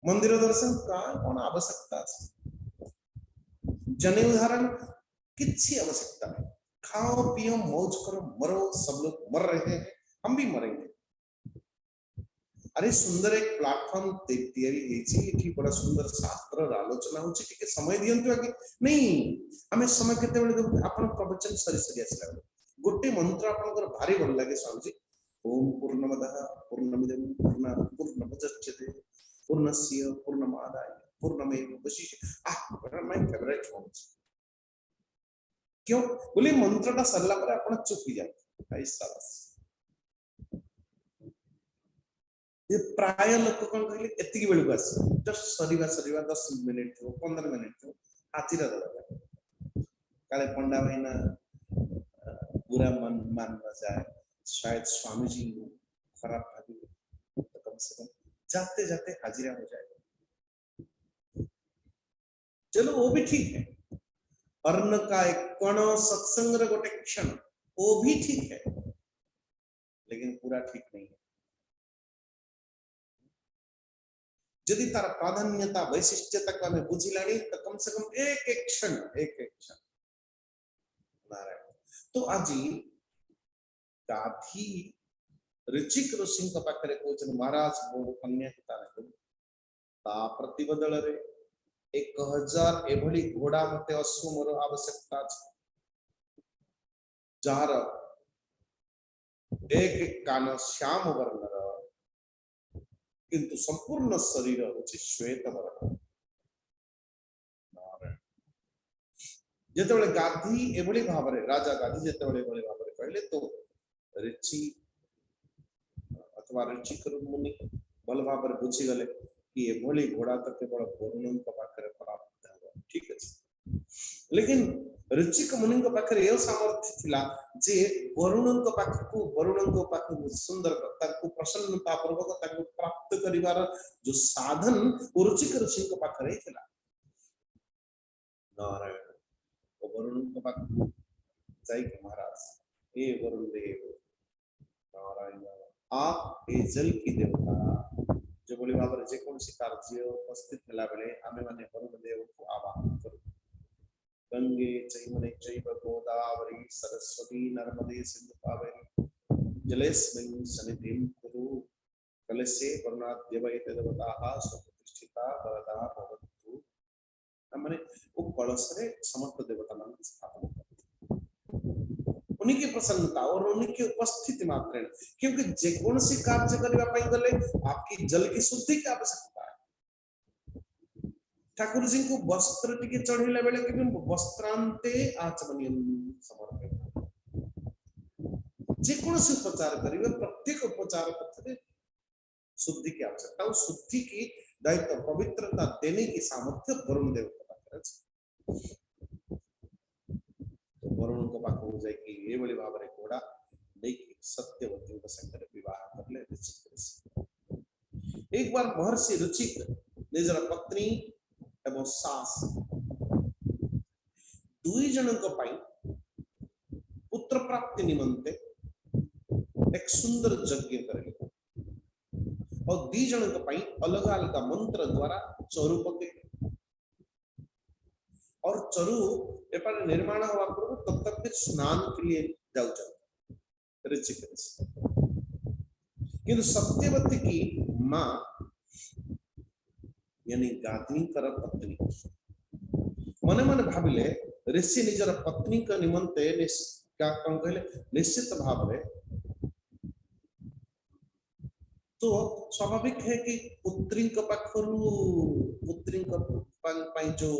मंदिर दर्शन का कौन आवश्यकता जने उदाहरण किसी आवश्यकता नहीं खाओ पियो मौज करो मरो सब लोग मर रहे हैं हम भी मरेंगे अरे सुंदर एक प्लेटफॉर्म तैयारी हेची एठी बड़ा सुंदर शास्त्र आलोचना होची टिके समय दियंतु आगे नहीं हमें समय केते बेले आपण प्रवचन सरी सरी आसला गोटे मंत्र आपनकर भारी भल लागे स्वामी जी ओम पूर्णमदः पूर्णमिदं पूर्णमुदच्यते पूर्णस्य पूर्णमादाय पूर्णमेवावशिष्यते माय फेवरेट वर्ड्स क्यों बोले मंत्रटा सरला पर आपण चुप ही जाते ऐसा बस ये प्राय लोक कौन कहले एतिकी बेलू आस जस्ट सरीवा 10 मिनिट 15 मिनिट हाथीरा दरकार काले पंडा भाईना पूरा मन मान जाए शायद स्वामी जी को खराब भागी तो कम से कम जाते जाते हाजिरा हो जाएगा चलो वो भी ठीक है अर्ण का एक कण सत्संग रे गोटे क्षण वो भी ठीक है लेकिन पूरा ठीक नहीं है यदि तार प्राधान्यता वैशिष्ट्यता को हमें बुझिलानी तो कम से कम एक एक क्षण नारायण तो आज गाधी ऋचिक ऋषि पाखे कहते महाराज मोर कन्या हिता ता प्रतिबदल रे 1000 एभली घोड़ा मते अश्व मोर आवश्यकता जार एक कान श्याम वर्णर किंतु संपूर्ण शरीर होछि श्वेत वर्ण जेतेबेले गाधी एभली भाबरे राजा गाधी जेतेबेले एभली भाबरे कहले तो ऋषि अथवा ऋषिक मुनि भल भाबरे बुझी गले कि एभली घोड़ा तो केवल वरुण को पाखरे प्राप्त हो ठीक है लेकिन ऋषिक मुनि को पाखरे ए सामर्थ्य थिला जे वरुण को पाखको सुंदर ताको प्रसन्नता पूर्वक ताको प्राप्त करिवार जो साधन ऋषिक ऋषि को पाखरे थिला नारायण वरुण को पाखको जाई के महाराज ए वरुण देव नारायण आप ए जल की देवता जो बोली भाव जे कौन सी कार्य उपस्थित हला बेले आमे माने वरुण देव को आवाहन करू गंगे चैमने चैव गोदावरी सरस्वती नर्मदे सिंधु कावेरी जलेस्मिन् सन्निधिं कुरु कलशे वरुणाद्यवैत देवताः सुप्रतिष्ठिता वरदा भवन्तु माने वो कलश रे समस्त देवता मान स्थापन उन्हीं की प्रसन्नता और उन्हीं की उपस्थिति मात्र, क्योंकि जेकोसी कार्य करबा पई गले आपकी जल की शुद्धि की आवश्यकता है। ठाकुर जी को वस्त्र टिके चढ़ेला बेले कि वस्त्रांते आचमनियम समर्पण, जेकोसी उपचार करिवे प्रत्येक उपचार पथरे शुद्धि की आवश्यकता, उस शुद्धि की दायित्व पवित्रता देने की सामर्थ्य वरुण देव को पाखरे अछि। वरुण को पाखो जाय कि ए बली भाव रे घोड़ा लेकी सत्यवती के संग विवाह करले ऋचिक ऋषि। एक बार महर्षि ऋचिक निजर पत्नी एवं सास दुई जन को पाई पुत्र प्राप्ति निमंते एक सुंदर यज्ञ करे और दी जन को पाई अलग अलग मंत्र द्वारा चरु पके और चरु एपर निर्माण हुआ पूर्व तब तक फिर स्नान के लिए जाऊ ऋचिक ऋषि। किंतु सत्यवती की मां यानी गादिनीकर पत्नी मन मन भाविले ऋषि निजर पत्नी का निमंते क्या कौन कहले निश्चित भाव रे तो स्वाभाविक है कि पुत्री का पाखरु पुत्री का पाई जो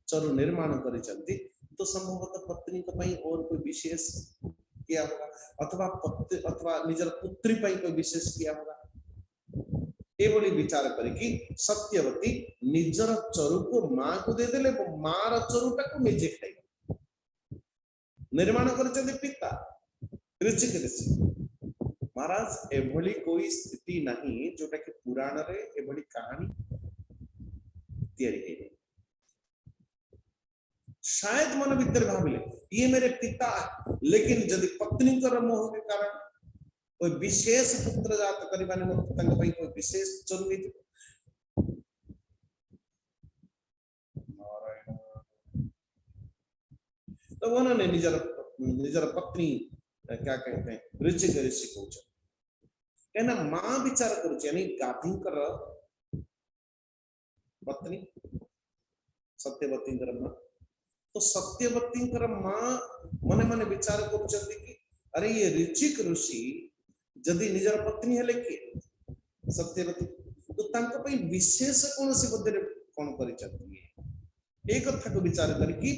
चरु निर्माण करी चलती तो संभवतः पत्नी का पाई और कोई विशेष किया होगा अथवा निजर पुत्री पाई कोई विशेष किया होगा। एवली विचार करी सत्यवती निजर चरु को मां को दे देले मां र चरुटा को निजे खाई निर्माण कर पिता ऋचिक ऋषि। महाराज एभली कोई स्थिति नहीं जोटा कि पुराण रे एभली कहानी तैयारी है। शायद मन भीतर भाविले ये मेरे पिता है, लेकिन यदि पत्नी कर मोह के कारण कोई विशेष पुत्र जात करबा निमंते तंग पई कोई विशेष चरु नीति तो उन्होंने निजर पत्नी क्या कहते हैं ऋचिक ऋषि को कहना मां विचार करुच यानी गाधिकर पत्नी सत्यवती मां तो सत्यवती मां मने मने विचार करुचंती कि अरे ये ऋचिक ऋषि जदि निजर पत्नी हेले कि सत्यवती तो तांको पई विशेष कोन से बदरे कोन करि चंती एक कथा को विचार करके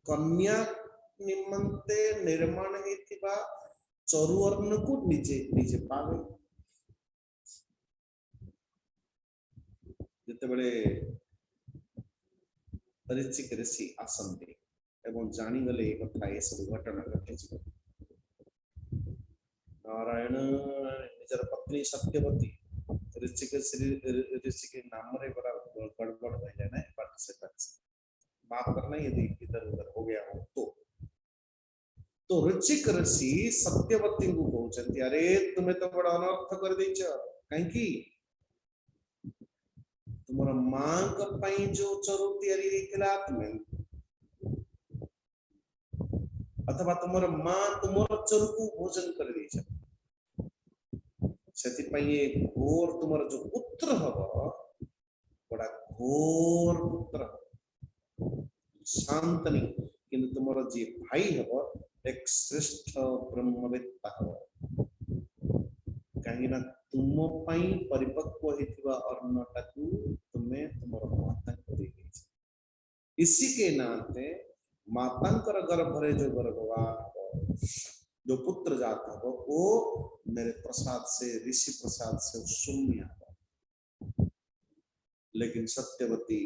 कन्या निमंते निर्माण हेतिबा चरुअर्न को निजे निजे पावे जते बळे ऋचिक ऋषि आसंते एवं जानी गले एक कथा ए सब घटना घटे छ। नारायण निजर पत्नी सत्यवती ऋचिक ऋषि के नाम रे बड़ा गड़बड़ हो जाए ना बात से माफ करना यदि इधर उधर हो गया हो तो ऋचिक ऋषि सत्यवती को कहते अरे तुम्हें तो बड़ा अनर्थ कर देछ कहीं तुम्हारा मां का पई जो चरु तैयारी हेतिला तुम्हें अथवा तुम्हारा मां तुम्हारा चरु को भोजन कर देछ सेति पई घोर तुम्हारा जो पुत्र हबो बड़ा घोर पुत्र शांत नहीं किंतु तुम्हारा जी भाई हबो एक श्रेष्ठ ब्रह्मवेत्ता हबो कहीं ना तुम पई परिपक्व हेतिबा अर्णटाकू तुम्हें तुम्हारा माता को दे देछ इसी के नाते मातांकर गर्भ रे जो गर्भवान जो पुत्र जाता हो वो मेरे प्रसाद से ऋषि प्रसाद से शून्य हो। लेकिन सत्यवती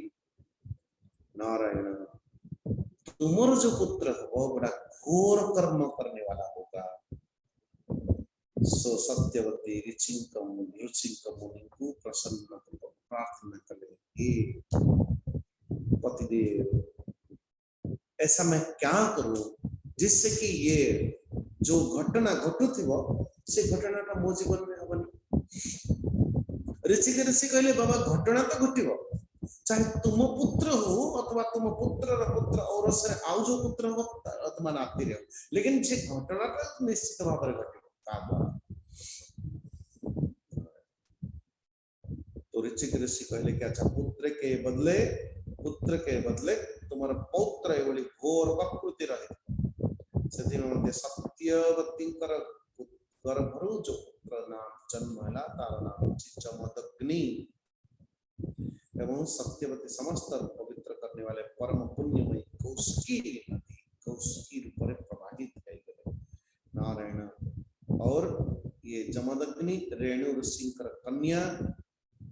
नारायण तुम्हारा जो पुत्र है वो बड़ा घोर कर्म करने वाला होगा। सो सत्यवती ऋचिक मुनि को प्रसन्न प्रार्थना करे हे पतिदेव ऐसा मैं क्या करूं जिससे कि ये जो घटना घटुथिबो से घटना ता मो जीवन में हबनी। ऋषि कहले बाबा घटना तो घटिबो चाहे तुम पुत्र हो अथवा तुम पुत्र पुत्र और से आउ जो पुत्र हो अथवा नाती रे लेकिन जे घटना ता निश्चित भाव रे घटिबो। तो ऋषि कहले कि अच्छा पुत्र के बदले तुम्हारा पौत्र एवली घोर प्रकृति रहे से सत्यवतींकर गर्भरु जो पुत्र नाम जन्म है तार नाम जमदग्नि एवं सत्यवती समस्त पवित्र करने वाले परम पुण्यमयी कौशिकी नदी कौशिकी रूप में प्रवाहित है नारायण। और ये जमदग्नि रेणु ऋषि कन्या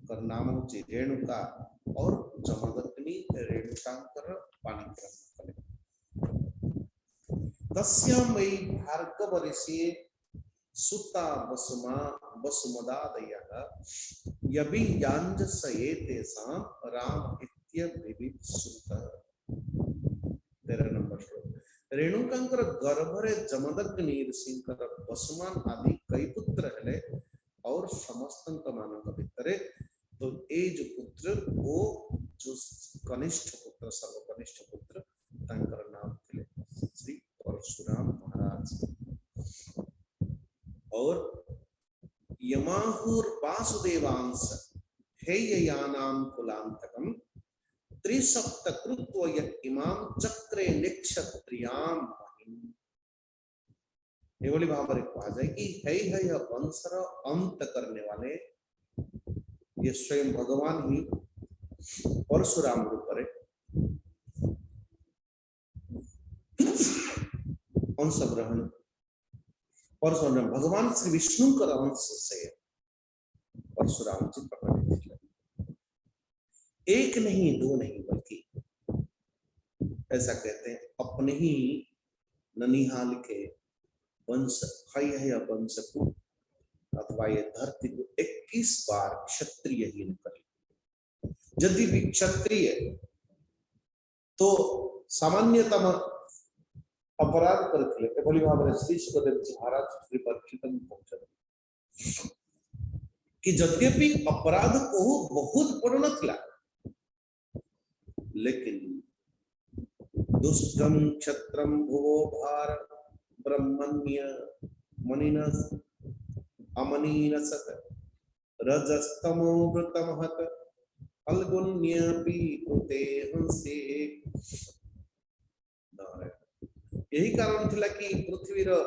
का नाम होचे रेणुका और जमदग्नि रेणुकांकर पानी ग्रहण तस्यामयी भार्गव ऋषि सुता वसुमदादयः यभियाञ्जसयेतेषां राम इत्यभिवित्सुतः। 13 नंबर श्लोक। रेणुकांकर गर्भरे जमदग्नि ऋषिंकर वसुमान आदि कई पुत्र हेले और समस्त मानव भितरे तो ए जो पुत्र वो जो कनिष्ठ पुत्र सर्वकनिष्ठ पुत्र तांकर नाम थे श्री परशुराम महाराज। और यमाहुर वासुदेवांश हेययानां कुलांतकम त्रिसप्तकृत्व इमाम चक्रे निक्षत्रियाम महिम। एवली भाव में कहा जाए कि हेय वंशर अंत करने वाले ये स्वयं भगवान ही परशुराम रूप में अंश ग्रहण परशुराम भगवान श्री विष्णु का अंश से परशुराम जी प्रकट हुए। एक नहीं दो नहीं बल्कि ऐसा कहते हैं अपने ही ननिहाल के वंश वंश को अथवा ये धरती को 21 बार क्षत्रिय हीन करे। यदि भी क्षत्रिय तो सामान्यतम अपराध करते एभली भाव में श्री सुखदेव जी महाराज श्री परीक्षित पहुंचे कि यद्यपि अपराध को बहुत बड़ नथिला लेकिन दुष्टम क्षत्रम भुवो भार ब्रह्मण्य मनिनस अमनीनसत रजस्तमो वृतमहत अलगुण्यपि कृते हंसे। यही कारण थिला कि पृथ्वी रो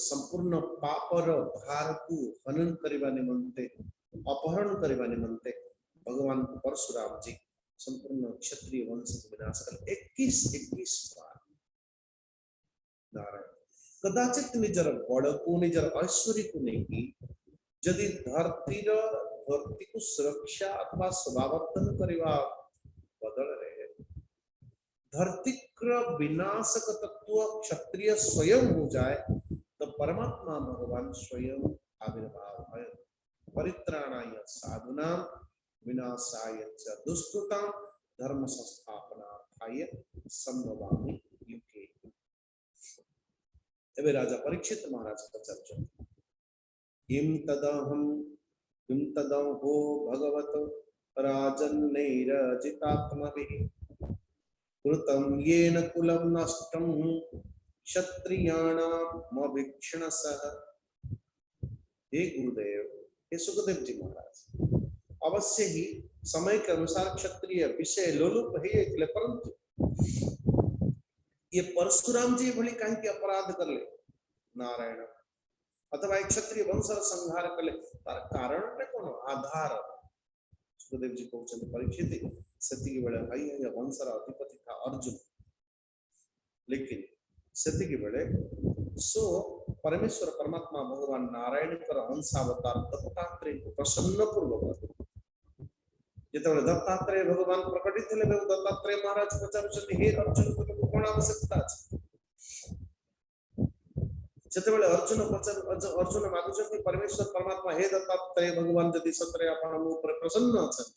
संपूर्ण पापर भार को हनन करबा निमंते अपहरण करबा निमंते भगवान परशुराम जी संपूर्ण क्षत्रिय वंश को विनाश कर 21 बार नारायण कदाचित निजर बड़ को निजर ऐश्वर्य को नहीं यदि धरती को सुरक्षा अथवा स्वभावर्धन करबा बदल रहे धरती का विनाशक तत्व क्षत्रिय स्वयं हो जाए तो परमात्मा भगवान स्वयं आविर्भाव है। परित्राणाय साधुनां विनाशाय च दुष्कृतां धर्म संस्थापनार्थाय संभवामि युगे। एवं राजा परीक्षित महाराज का चर्चा किम तदहो भगवत राजन्नैरजितात्मभिः कृतं येन कुलं नष्टं क्षत्रियाणामभिक्षणसः। हे गुरुदेव हे सुखदेव जी महाराज अवश्य ही समय के अनुसार क्षत्रिय विषय लोलुप है परंतु ये परशुराम जी भली कहीं के अपराध कर ले नारायण अथवा एक क्षत्रिय वंश संहार कर ले तार कारण पे कौन आधार सुखदेव जी कहते परीक्षित सेति बेले हई वंशर अधिपति था अर्जुन लेकिन सेति बेले सो परमेश्वर परमात्मा भगवान नारायण कर हंसावतार दत्तात्रेय को प्रसन्न पूर्वक जिते दत्तात्रेय भगवान प्रकटित थे दत्तात्रेय महाराज पचारुछन्ति हे अर्जुन को कोन आवश्यकता अछि जिते अर्जुन मागुछन्ति परमेश्वर परमात्मा हे दत्तात्रेय भगवान यदि सतरे आपण मो ऊपर प्रसन्न अछन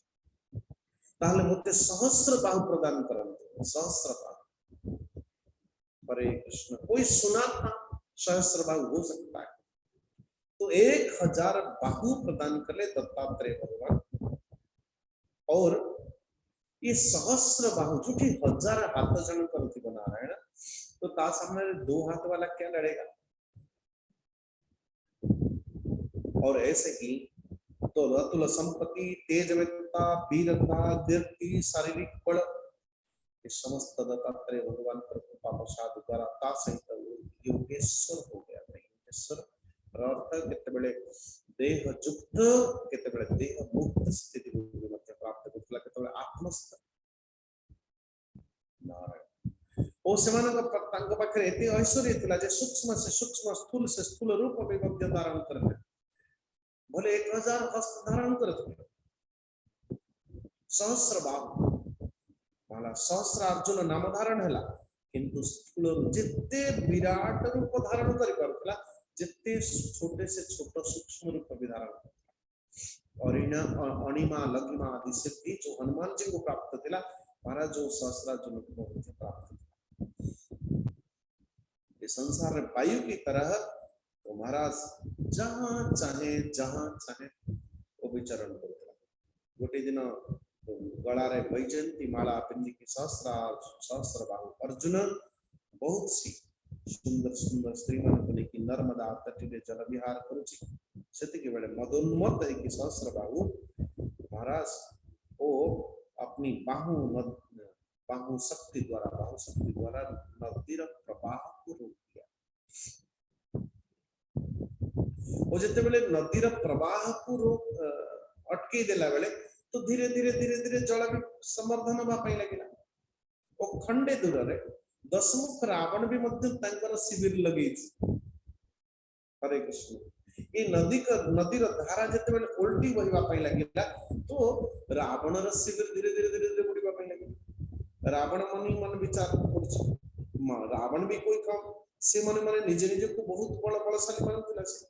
ताहले मते सहस्र बाहु प्रदान करंतु सहस्र बाहु। हरे कृष्ण कोई सुना था सहस्र बाहु हो सकता है तो 1000 बाहु प्रदान कर ले दत्तात्रेय भगवान और ये सहस्र बाहु जो कि 1000 हाथ जन करती बना रहे ना तो ता सामने 2 हाथ वाला क्या लड़ेगा। और ऐसे ही तो अतुल संपत्ति तेजवत्ता वीरता कीर्ति शारीरिक बल ये समस्त दत्तात्रेय भगवान पर कृपा प्रसाद द्वारा ता सहित योगेश्वर हो गया। योगेश्वर अर्थ केतेबेले देह युक्त केतेबेले देह मुक्त स्थिति को प्राप्त करतला, केतेबेले आत्मस्थ नारायण ओ तांग पाखरे एते ऐश्वर्य थिला जे सूक्ष्म से सूक्ष्म स्थूल से स्थूल रूप में मध्य धारण करले, भले 1000 हस्त धारण करते, सहस्र बाहु माला सहस्र अर्जुन नाम धारण हैला, किंतु स्थूल जिते विराट रूप धारण करि परतला, जिते छोटे से छोटा सूक्ष्म रूप भी धारण करतला। और अणिमा लघिमा आदि सिद्धि जो हनुमान जी को प्राप्त थिला, महाराज जो सहस्रार्जुन को प्राप्त थिला। ये संसार में वायु की तरह तो महाराज जहां चाहे वो विचरण करतला। गोटे दिन गला रे वैजयंती माला पिंदिकी सहस्र बाहु अर्जुन बहुत सी सुंदर सुंदर स्त्री मान की नर्मदा तटी रे जल विहार करुछि, सेति के बेले मदोन्मत्त है सहस्र बाहु महाराज ओ अपनी बाहु शक्ति द्वारा नदीर प्रवाह को रोक दिया। ओ जते बेले नदीर प्रवाह को रोक अटके देला बेले तो धीरे धीरे जल भी समर्धन बा पई लागिला। ओ खंडे दूर रे दशमुख रावण भी मध्य तांकर शिविर लगे। हरे कृष्ण। ये नदीर धारा जते बेले उल्टी बहिबा पई लागिला तो रावण र शिविर धीरे धीरे बुडीबा पई लागिला। रावण मन विचार करछ, रावण भी कोई काम से मन निजे को बहुत बलशाली मानथिला से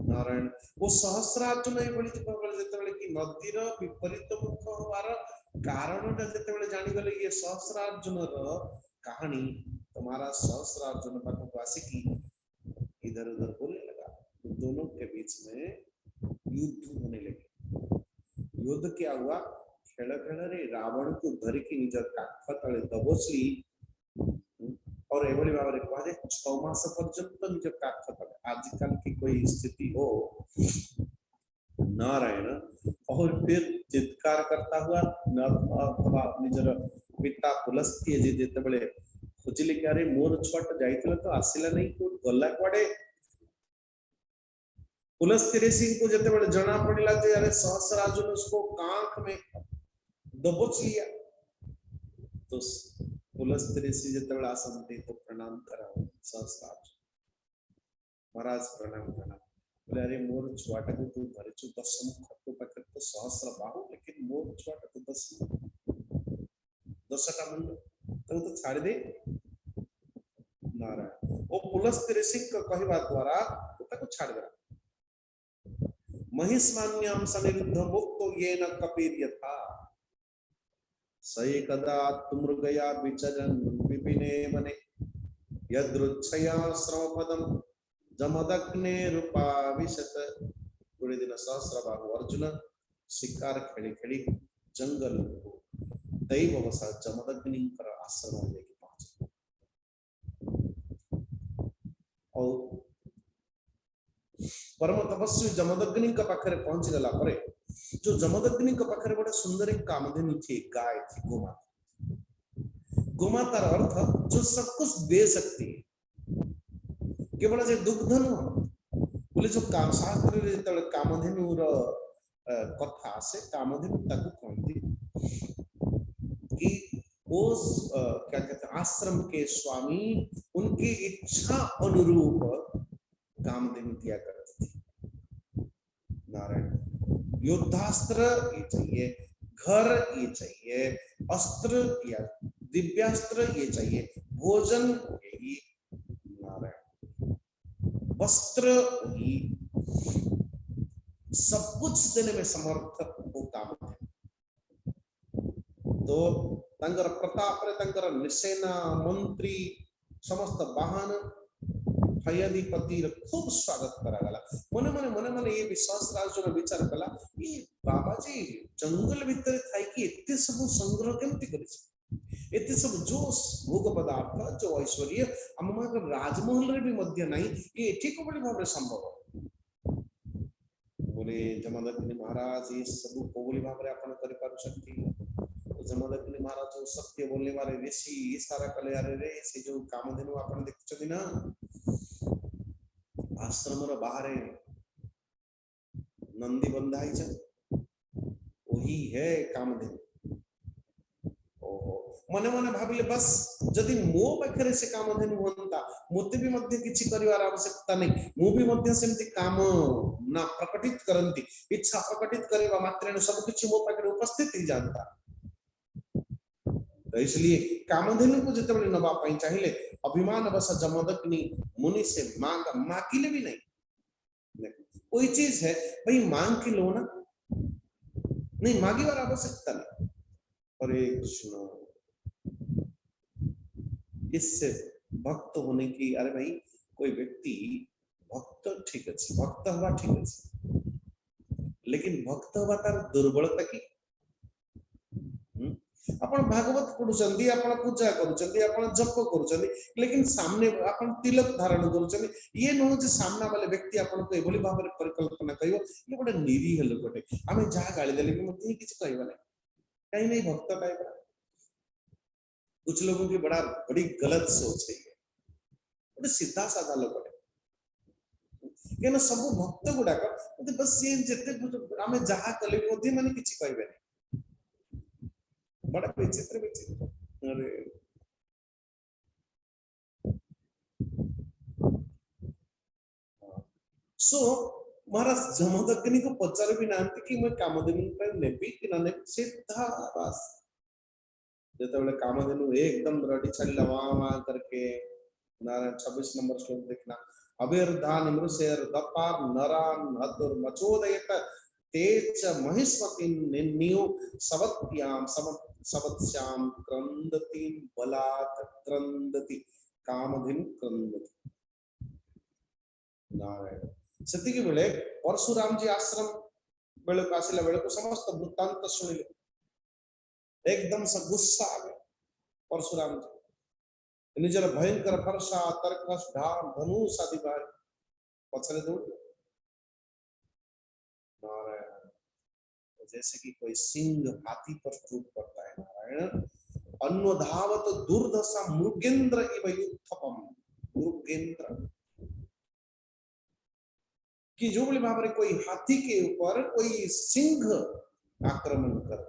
नारायण। वो सहस्रार्जुन ए बळी जेतेबेले कि नदीर विपरीत मुख होवार कारण जेतेबेले जानि गले ये सहस्रार्जुन र कहानी, तुम्हारा सहस्रार्जुन पाखो आसी की इधर उधर बोलने लगा। दोनों के बीच में युद्ध होने लगे। युद्ध क्या हुआ, खेल रे रावण को धर की निज काख तले दबोचली और एवली भाव रे कहे 6 मास पर्यंत निज काख तले। आजकल की कोई स्थिति हो नारायण और फिर चित्कार करता हुआ अथवा निजर पिता पुलस्त्य जे जेते बेले खोजिले कि अरे मोर छुआट जाइतला तो आसिला नहीं, को गला कुआडे। पुलस्त्य ऋषि को जेते बेले जना पड़िला जे अरे सहस्रार्जुन उसको कांख में दबोच लिया, तो पुलस्त्य ऋषि जेते बेले आसनते तो प्रणाम करा सहस्रार्जुन। महाराज प्रणाम करा, बोले अरे मोर छुआटा को तू धरे छु दशमुख तो पाखे तो सहस्र बाहु, लेकिन मोर छुआटा तो दशटा मुंड तो छाड़ दे नारायण। ओ पुलस्त्य ऋषि का कहवा द्वारा ताको छाड़ दे। महिष्मान्यम सनिरुद्ध मुक्तो येन कपिर्यथा सये कदा तुमृगया विचरन् विपिने वने यदृच्छया श्रवपदम जमदग्ने रूपाविशत। थोड़े दिन सहस्र बाहु अर्जुन शिकार खेली खेली जंगल को दैववशा जमदग्नि पर आश्रम लेके पहुंचे। और परम तपस्वी जमदग्नि का पाखरे पहुंच गला परे जो जमदग्नि का पाखरे बड़ा सुंदर एक कामधेनु थी, गाय थी, गोमाता। गोमातार अर्थ जो सब कुछ दे सकती है, केवल जे दुग्ध न बोले जो काम शास्त्र रे तले कामधेनु र कथा से कामधेनु ताकू कहती कि उस क्या कहते हैं आश्रम के स्वामी उनकी इच्छा अनुरूप कामधेनु दिया करती थी नारायण। योद्धास्त्र ये चाहिए, घर ये चाहिए, अस्त्र या दिव्यास्त्र ये चाहिए, भोजन यही नारायण, वस्त्र ही, सब कुछ देने में समर्थ वो कामधेनु। तो तंगर प्रताप रे तंगर निसेना मंत्री समस्त वाहन भयाधिपति खूब स्वागत करागला। मने मने ये सहस्रार्जुन विचार कला ये बाबा जी जंगल भीतर थाई कि एते सब संग्रह केमति करि छै, एते सब जो भोग पदार्थ जो ऐश्वर्य अम्मा राजमहल रे भी मध्य नहीं, ये ठीक बड़ी भाव संभव। बोले जमदग्नि महाराज ये सब कोबली भाव रे आपण करि पारु सकती जमदग्नि महाराज जो सत्य बोलने वाले ऋषि इशारा कले अरे रे से जो कामधेनु आपण देखुछथि ना आश्रम रो बाहर नंदी बंधाई छ वही है कामधेनु। ओहो मने मने भाबिले बस जदि मो पाखरे से कामधेनु होंता मोते भी मध्य किछि करिवार आवश्यकता नहीं मु भी मध्य सेमति काम ना प्रकटित करंती इच्छा प्रकटित करेवा मात्रेण सब किछि मो पाखरे उपस्थित ही जानता। तो इसलिए कामधेनु को जितेबले नबा पई चाहिए अभिमान बस जमदग्नि मुनि से मांगिले भी नहीं कोई चीज है भाई मांग के लो ना नहीं मांगिवार आवश्यकता नहीं। हरे कृष्ण इससे भक्त होने की अरे भाई कोई व्यक्ति भक्त ठीक अच्छे भक्त हवा ठीक अच्छे लेकिन भक्त हवा तार दुर्बलता की अपन भागवत पढ़ुचंदी अपन पूजा करूचंदी अपन जप करूचंदी लेकिन सामने अपन तिलक धारण करूचंदी ये न जे सामना वाले व्यक्ति अपन को एभली भाव रे परिकल्पना करियो ये गोटे निरीह लोकटे आमे जा गाली देले कि मते किछ कहबा नै कहीं नहीं भक्त टाइप कुछ लोगों की बड़ी गलत सोच है गोटे सीधा साधा लोकटे केन सब भक्त गुडाक बस ये जते आमे जहा कले मध्ये माने किछ कहबे नै बड़ा विचित्र विचित्र अरे सो महाराज जमदग्नि को पचार भी नांती कि मैं कामधेनु पे नेबी कि ना नेबी सीधा बस जेतेबेले कामधेनु एकदम रडी छल्ला वा करके नारायण 26 नंबर श्लोक देखना अभिर्धान मृषेर दपार नरान हतुर मचोदयत तेज महिष्मतिं निन्यो सवत्याम सवत्स्याम क्रंदति बलात् क्रंदति कामधेनु क्रंदति नारायण सेतिके बेले परशुराम जी आश्रम बेले आसिला बेले को समस्त वृत्तांत सुनिले एकदम से गुस्सा आ गया परशुराम जी निजर भयंकर फरसा तरकस ढाल धनुष आदि बाहर पछले दौड़ नारायण जैसे कि कोई सिंह हाथी पर टूट पड़ता है नारायण अन्वधावत दुर्दशा मृगेंद्र इव युत्थपम मृगेंद्र कि जो बोले भाव कोई हाथी के ऊपर कोई सिंह आक्रमण कर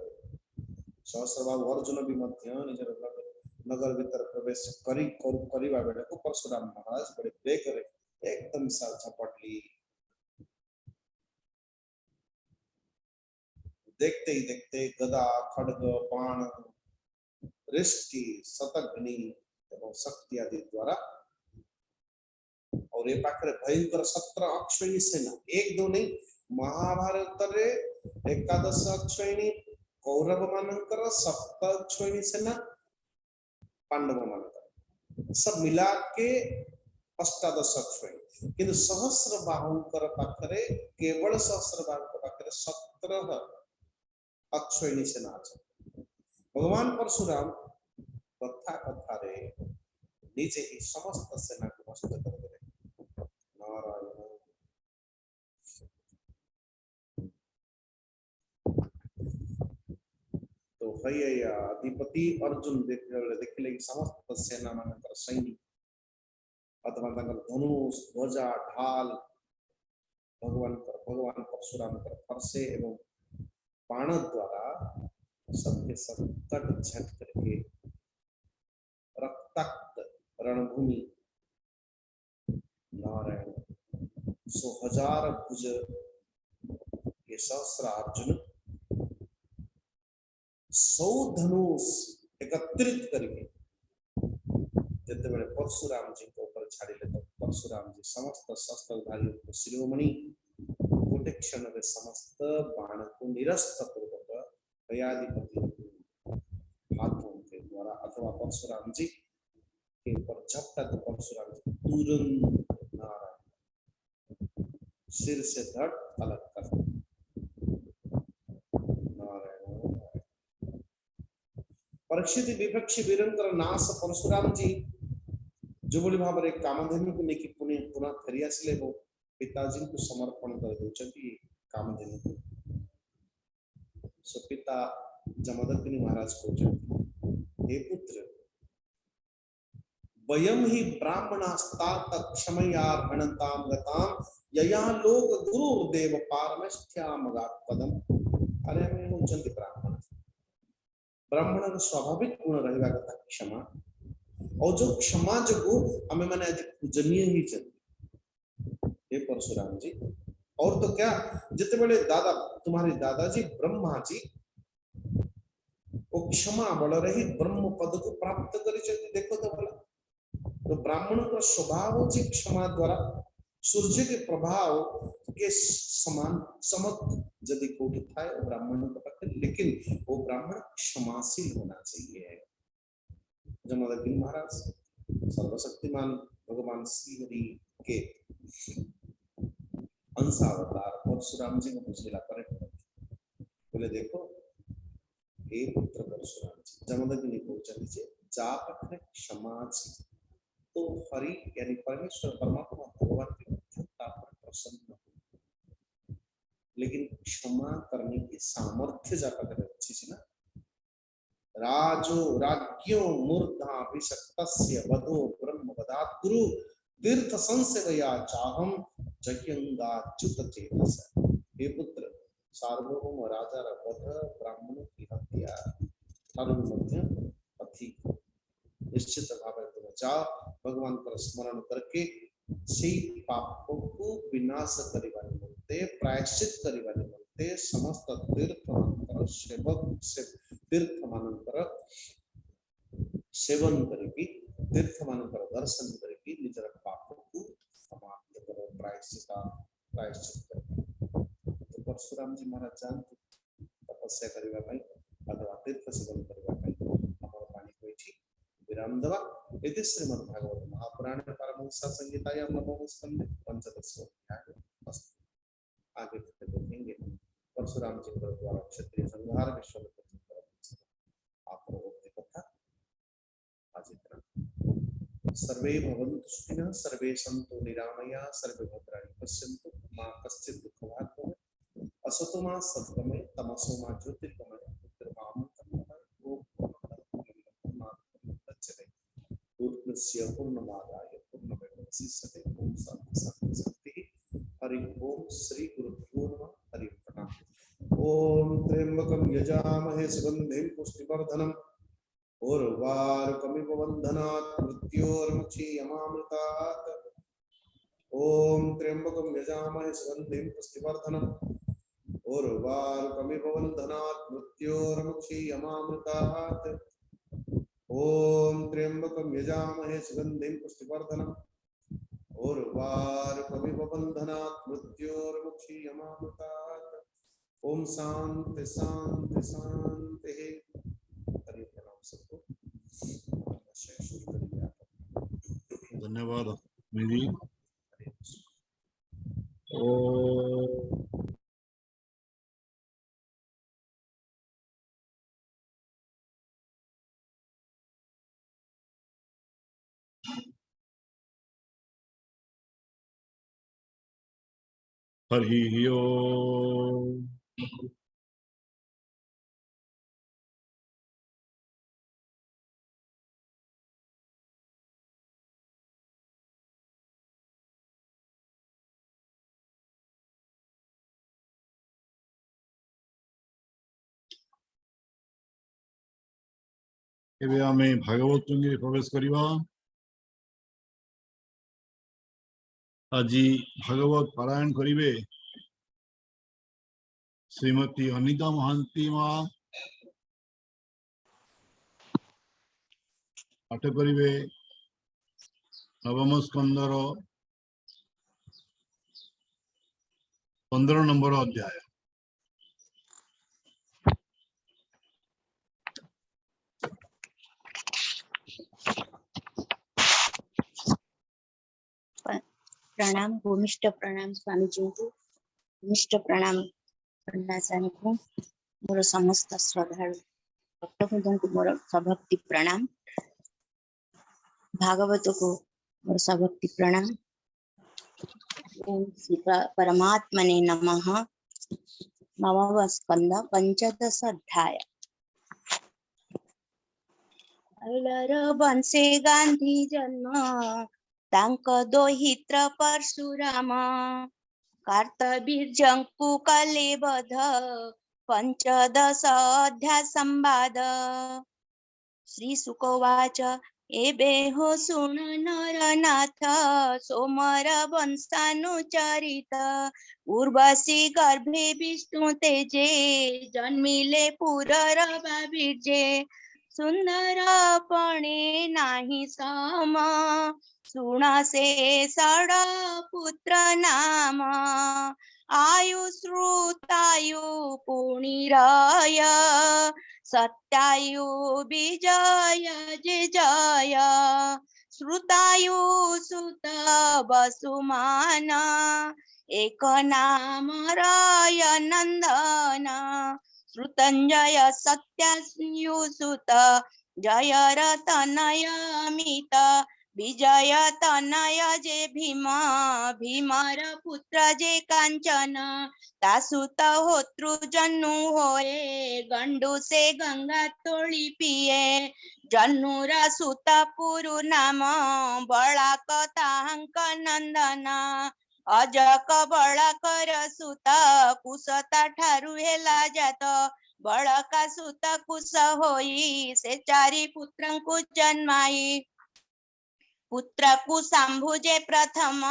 सहस्रबाहु अर्जुन भी मध्य निजर नगर भीतर प्रवेश करिवा बेले को परशुराम महाराज बड़े बेग रे एकदम सा झपटली देखते ही देखते गदा खड्ग बाण रिष्टि शतघ्नि एवं शक्ति आदि द्वारा और ये पाखरे भयंकर 17 अक्षयणी सेना एक दो नहीं महाभारत रे एकादश अक्षयणी कौरव मानकर 7 अक्षयणी सेना पांडव मानकर सब मिला के 18 अक्षयणी किंतु सहस्र बाहुंकर पाखरे केवल सहस्र बाहुंकर पाखरे 17 अक्षयणी सेना अछि भगवान परशुराम कथा कथा रे नीचे ही समस्त सेना को नष्ट कर देले नारायण। तो भैया अधिपति अर्जुन देखले कि समस्त सेना मानकर सैनिक अथवा धनुष ध्वजा ढाल भगवान परशुराम कर फरसे एवं बाण द्वारा सबके सब कट झट करके रक्ताक्त रणभूमि नारायण 100,000 भुज ये सहस्र अर्जुन 100 धनुष एकत्रित करके जते बेले परशुराम जी को ऊपर छाड़िले तो परशुराम जी समस्त शस्त्रधारियों को शिरोमणि गोटे क्षण में समस्त बाण को निरस्त पूर्वक भयाधिपति हाथों के द्वारा अथवा परशुराम जी के ऊपर झपटा तो परशुराम जी तुरंत नारायण सिर से धड़ अलग कर नारायण। परीक्षित विपक्ष वीरंकर नाश परशुराम जी जो बोली भाव रे कामधेनु को लेकिन पुनः फेरी आसिले वो पिताजी को समर्पण कर दउचंती कामधेनु को सो पिता जमदग्नि महाराज कहते हे पुत्र वयम ही ब्राह्मणास्तात क्षमयार्हणताम गताम यया लोक गुरुर्देव पारमस्थ्यामगात्पदम। अरे हमें होचंती ब्राह्मण ब्राह्मण का स्वाभाविक गुण रहेगा कथा क्षमा और जो क्षमा जो हमें मैंने आज पूजनीय ही चलती हे परशुराम जी। और तो क्या जितने बड़े दादा तुम्हारे दादाजी ब्रह्मा जी वो क्षमा बल रही ब्रह्म पद को प्राप्त करी देखो तो भला तो ब्राह्मण का स्वभाव होची क्षमा द्वारा सूर्य के प्रभाव के समान समक यदि कोटि था ब्राह्मण का पक्ष लेकिन वो ब्राह्मण क्षमाशील होना चाहिए। जमदग्नि महाराज सर्वशक्तिमान भगवान श्री हरि के अंशावतार परशुराम जी को पूछेला पर बोले देखो हे पुत्र परशुराम जी जमदग्नि को चलिए जाप क्षमा तो हरि यानी परमेश्वर परमात्मा भगवान की मध्यता पर प्रसन्न हो लेकिन क्षमा करने की सामर्थ्य जाकर अच्छी सी ना राजो राज्यो मूर्धा विशक्तस्य वधो ब्रह्म वदात गुरु तीर्थ संसेवया चाहम जयंगाच्युत चेतस। हे पुत्र सार्वभौम राजा वध ब्राह्मणों की हत्या तरुण मध्य अधिक निश्चित भाव में जाओ भगवान का स्मरण करके से पापों को विनाश करिवाने मिलते प्रायश्चित करिवाने मिलते समस्त तीर्थमानंतर सेवक से तीर्थमानंतर सेवन करेगी तीर्थमानंतर दर्शन करेगी निजर पापों को समाप्त करो प्रायश्चित करो। तो परशुराम जी महाराज जानते तपस्या करिवा भाई अथवा तीर्थ सेवन करिवा भाई हमारा पानी कोई विराम दवा इति श्रीमद् भागवत महापुराण पारमहंसा संहितायां नवम स्कंदे पंचदश अध्याय आगे देखेंगे परशुराम जी के द्वारा क्षत्रिय संहार विश्व आपको कथा आज इतना। सर्वे भवन्तु सुखिनः सर्वे सन्तु निरामया सर्वे भद्राणि पश्यन्तु मा कश्चित् दुःखभाग् भवेत् असतो मा सद्गमय तमसो मा ज्योतिर्गमय पूर्णस्य पूर्णमादाय पूर्णमेवावशिष्यते ओम शांति शांति शांति। हरि ओम श्री गुरुभ्यो नमः हरि प्रणाम। ओम त्र्यंबकं यजामहे सुगंधिं पुष्टिवर्धनम् उर्वारुकमिव बन्धनात् मृत्योर्मुक्षीयमामृतात्। ओम त्र्यंबकं यजामहे सुगंधिं पुष्टिवर्धनम् उर्वारुकमिव बन्धनात् मृत्योर्मुक्षीयमामृतात्। ओम त्र्यंबकं यजामहे सुगंधिं पुष्टिवर्धनम् उर्वारुकमिव बन्धनात् मृत्योर्मुक्षीयमामृतात्। ओम शांति शांति शांति। हरि प्रणाम सबको। धन्यवाद मेरी। ओ हरि ओम। एबे आमे भागवत टुंगे प्रवेश करिवा। আজি भागवत पारायण करिवे श्रीमती अनिता महांती माँ पाठ करिवे नवम स्कंदर 15 नंबर अध्याय। प्रणाम भूमिष्ठ प्रणाम स्वामी जी को भूमिष्ठ प्रणाम करना को मोर समस्त श्रद्धा भक्तवृंद को मोर सभक्ति प्रणाम भागवत को मोर सभक्ति प्रणाम। ओम श्री परमात्मने नमः। नवम स्कंद पंचदश अध्याय। अहिलर वंशे गांधी जन्म तांक दोहित्र परशुराम कार्तवीर्यंकु कलेवध पंचदश अध्याय संवाद श्री सुकोवाच एबे हो सुन नरनाथ सोमर वंशानुचरित उर्वशी गर्भे विष्णु तेजे जन्मिले पुररवा बीजे सुंदर पणे नाही सम सुणसे षड पुत्र नाम आयुश्रुतायु पुणिरय सत्यायु विजय जय श्रुतायु सुत वसुमान एक नाम राय नंदन श्रुतंजय सत्यायुसुत जय रतनय अमित विजय तनय जे भीम भीमर पुत्र जे कांचन तासुत होतृ जन्नु होए गंडू से गंगा तोळी पिये जन्नुरा सुत पुरु नाम बळाक ताहंक नंदन अजक बळाकर सुत कुसता ठारू हेला जात बळका सुत कुश होई से चारि पुत्रंकु जन्माई पुत्र कुशाम्भुजे प्रथम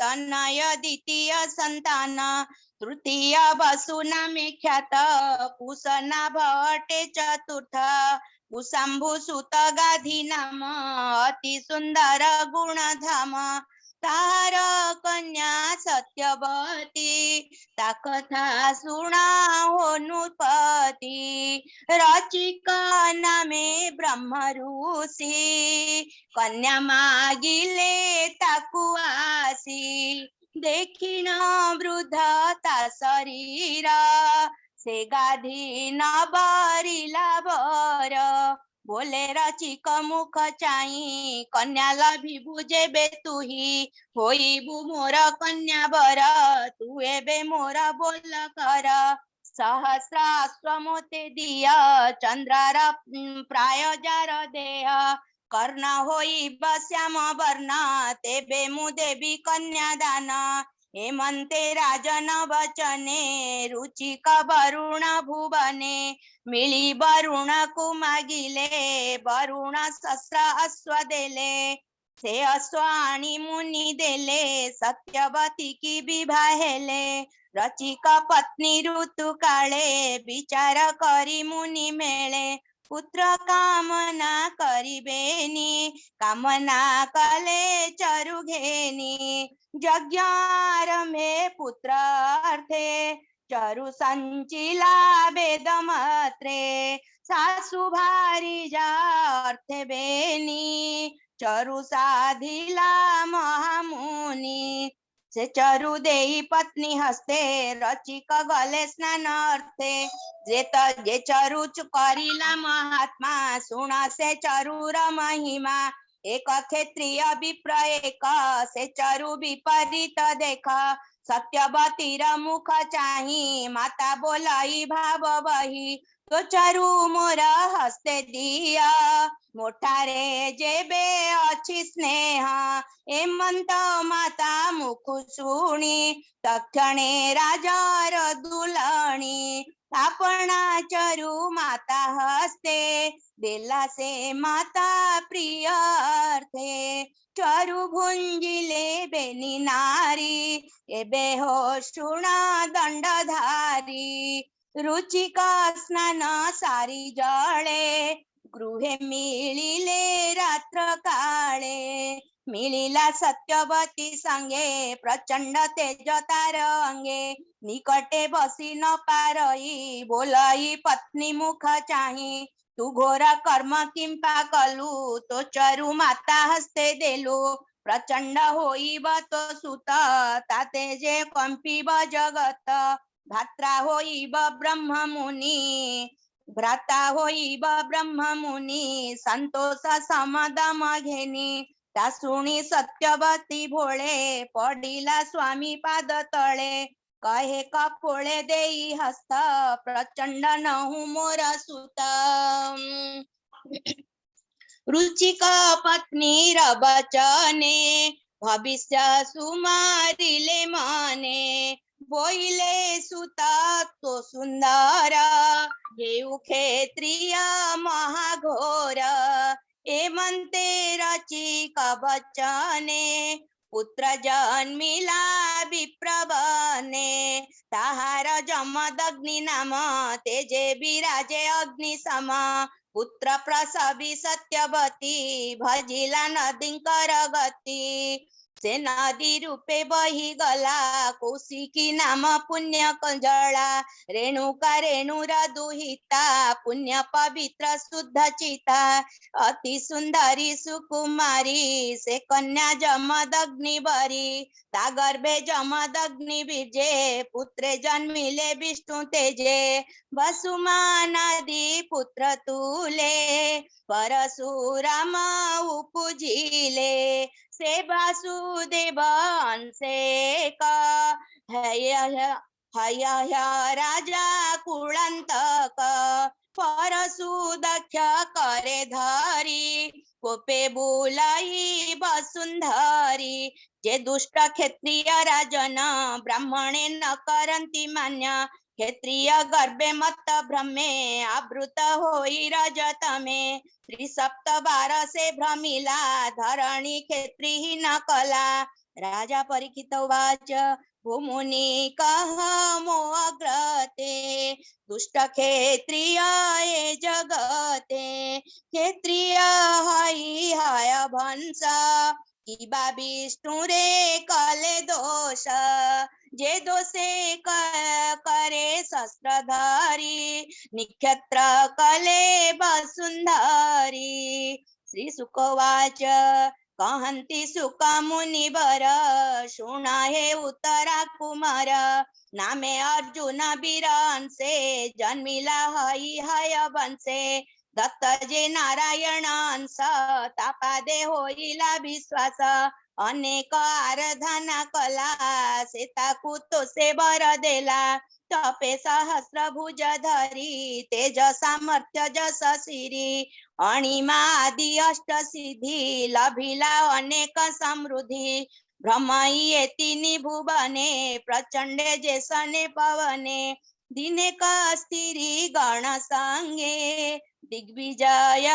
तनय द्वितीय संतान तृतीय वसुनामे ख्यात कुशनाभ अटे चतुर्थ कुशाम्भु सुत गाधी नाम अति सुंदर गुणधाम तार कन्या सत्यवती ता कथा सुना होनुपति रचिका नामे ब्रह्म ऋषि कन्या मागिले ताकु आसी देखिन वृद्ध ता शरीर से गाधी न बरिला बर बोले रचिक मुख चाई कन्या लभिबु जेबे तुही होइबु मोर कन्या बर तू एबे मोर बोल कर सहस्राश्व मोते दिया चंद्रार प्राय जार देह कर्ण होइब श्याम वर्ण तेबे मु देवी कन्यादान हेमंते राजन वचने रुचिक वरुण भुवने मिली वरुण को मागिले वरुण सहस्र अश्व देले से अश्व आनी मुनि देले सत्यवती की विवाह हेले रचिक पत्नी ऋतु काले विचार करी मुनि मेले पुत्र कामना करिबेनी कामना कले चरु घेनी यज्ञ आरंभे पुत्र अर्थे चरु संचिला वेद मात्रे सासु भारी जा अर्थे बेनी चरु साधिला महामुनि से चरु देई पत्नी हस्ते रचिक गले स्नान अर्थे जे चरु करिला महात्मा सुन से चरुर महिमा एक क्षेत्रीय विप्र एक से चरु विपरीत देख सत्यवतीर मुख चाही माता बोलाई भाव बही तो चरु मोर हस्ते दिया मोठारे जेबे अछि स्नेह एमंत माता मुख शुणी तक्षणे राजार दुलणी आपना चरु माता हस्ते देला से माता प्रिय अर्थे चरु भुंजिले बेनी नारी एबे हो शुणा दंडधारी रुचिक स्नान सारी जळे गृहे मिलिले रात्र काळे मिलिला सत्यवती संगे प्रचंड तेज तार अंगे निकटे बसी न पारई बोलई पत्नी मुख चाही तू घोर कर्म किंपा कलु तो चरु माता हस्ते देलु प्रचंड होइब तो सुत ताते जे कंपिब जगत भात्रा होइब ब्रह्म मुनि भ्राता होइब ब्रह्म मुनि संतोष समदम घेनी ता शुणी सत्यवती भोळे पडिला स्वामी पाद तळे कहे कपोळे देई हस्त प्रचंड नहु मोर सुत रुचिका पत्नी वचने भविष्य सुमारिले मने बोइले सुता तो सुंदर हेउ क्षेत्रीय महाघोर एमंते रचिका वचने पुत्र जन्मिला विप्रवने ताहार जमदग्नि नाम तेजे विराजे अग्नि सम पुत्र प्रसवी सत्यवती भजिला नदींकर गति से नदी रूपे बही गला कौशिकी नाम पुण्य कंजला रेणुका रेणुर दुहिता पुण्य पवित्र शुद्ध चिता अति सुंदरी सुकुमारी से कन्या जमदग्नि बरी ता गर्भे जमदग्नि बीजे पुत्रे जन्मिले विष्णु तेजे वसुमानादि पुत्र तुले परशुराम उपजिले से वासुदेव अंशे का हय राजा कुलंतक परशु दक्ष करे धरी कोपे बुलाई वसुंधरी जे दुष्ट क्षत्रिय राजन ब्राह्मणे न करंती मान्य क्षेत्रीय गर्भे मत भ्रमे आवृत होई रजत में त्रिसप्त बार से भ्रमिला धरणी क्षेत्री न कला राजा परीक्षित उवाच भूमुनि कह मो अग्रते दुष्ट क्षेत्रीय ये जगते क्षेत्रीय हई हय भंस किबा विष्णु रे कले दोष जे दोषे करे शस्त्रधारी निक्षत्र कले वसुंधरी श्री सुकवाच कहन्ति सुक मुनिवर शुणा हे उत्तरा कुमार नामे अर्जुन वीरांसे जन्मिला हई हय वंशे दत्त जे नारायण अंश तापादे होईला विश्वास अनेक आराधना कला से ताकू तो से बर देला तपे सहस्र भुज धरी तेज सामर्थ्य जस सिरी अणिमा आदि अष्ट सिद्धि लभिला अनेक समृद्धि भ्रमई येतिनि भुवने प्रचंडे जेसने पवने दिने कस्तिरी गण संगे दिग्विजय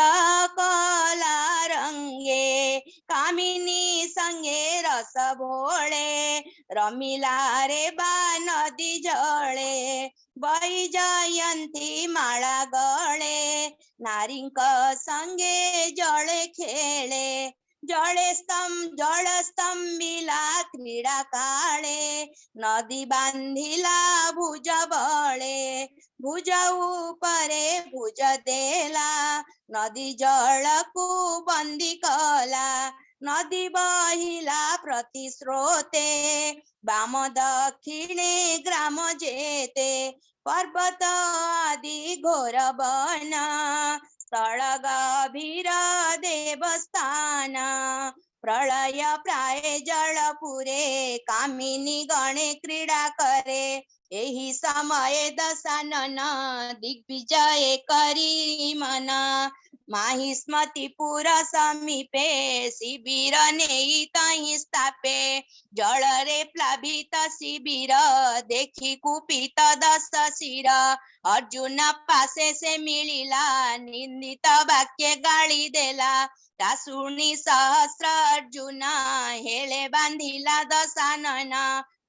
कला रंगे कामिनी संगे रस भोळे रमिला रे बा नदी जळे वैजयंती माळा गळे नारींक संगे जळे खेळे जळे स्तंभिला क्रीडा काळे नदी बांधिला भुज बळे भुज उपरे भुज देला नदी जळकू बंदी कला नदी बहिला प्रतिस्रोते बाम दक्षिणे ग्राम जेते पर्वत आदि घोर वन स्थळ गभीर देवस्थान प्रलय प्राय जलपुरे कामिनी गणे क्रीडा करे एही समय दशानन दिग्विजय करी मन माहिष्मतिपुर समीपे शिबिर नेई तहि स्थापे जल रे प्लावित शिबिर देखी कुपित दस शिर अर्जुन पासे से मिलिला निंदित वाक्य गाली देला ता शुणी सहस्र अर्जुन हेले बांधिला दशानन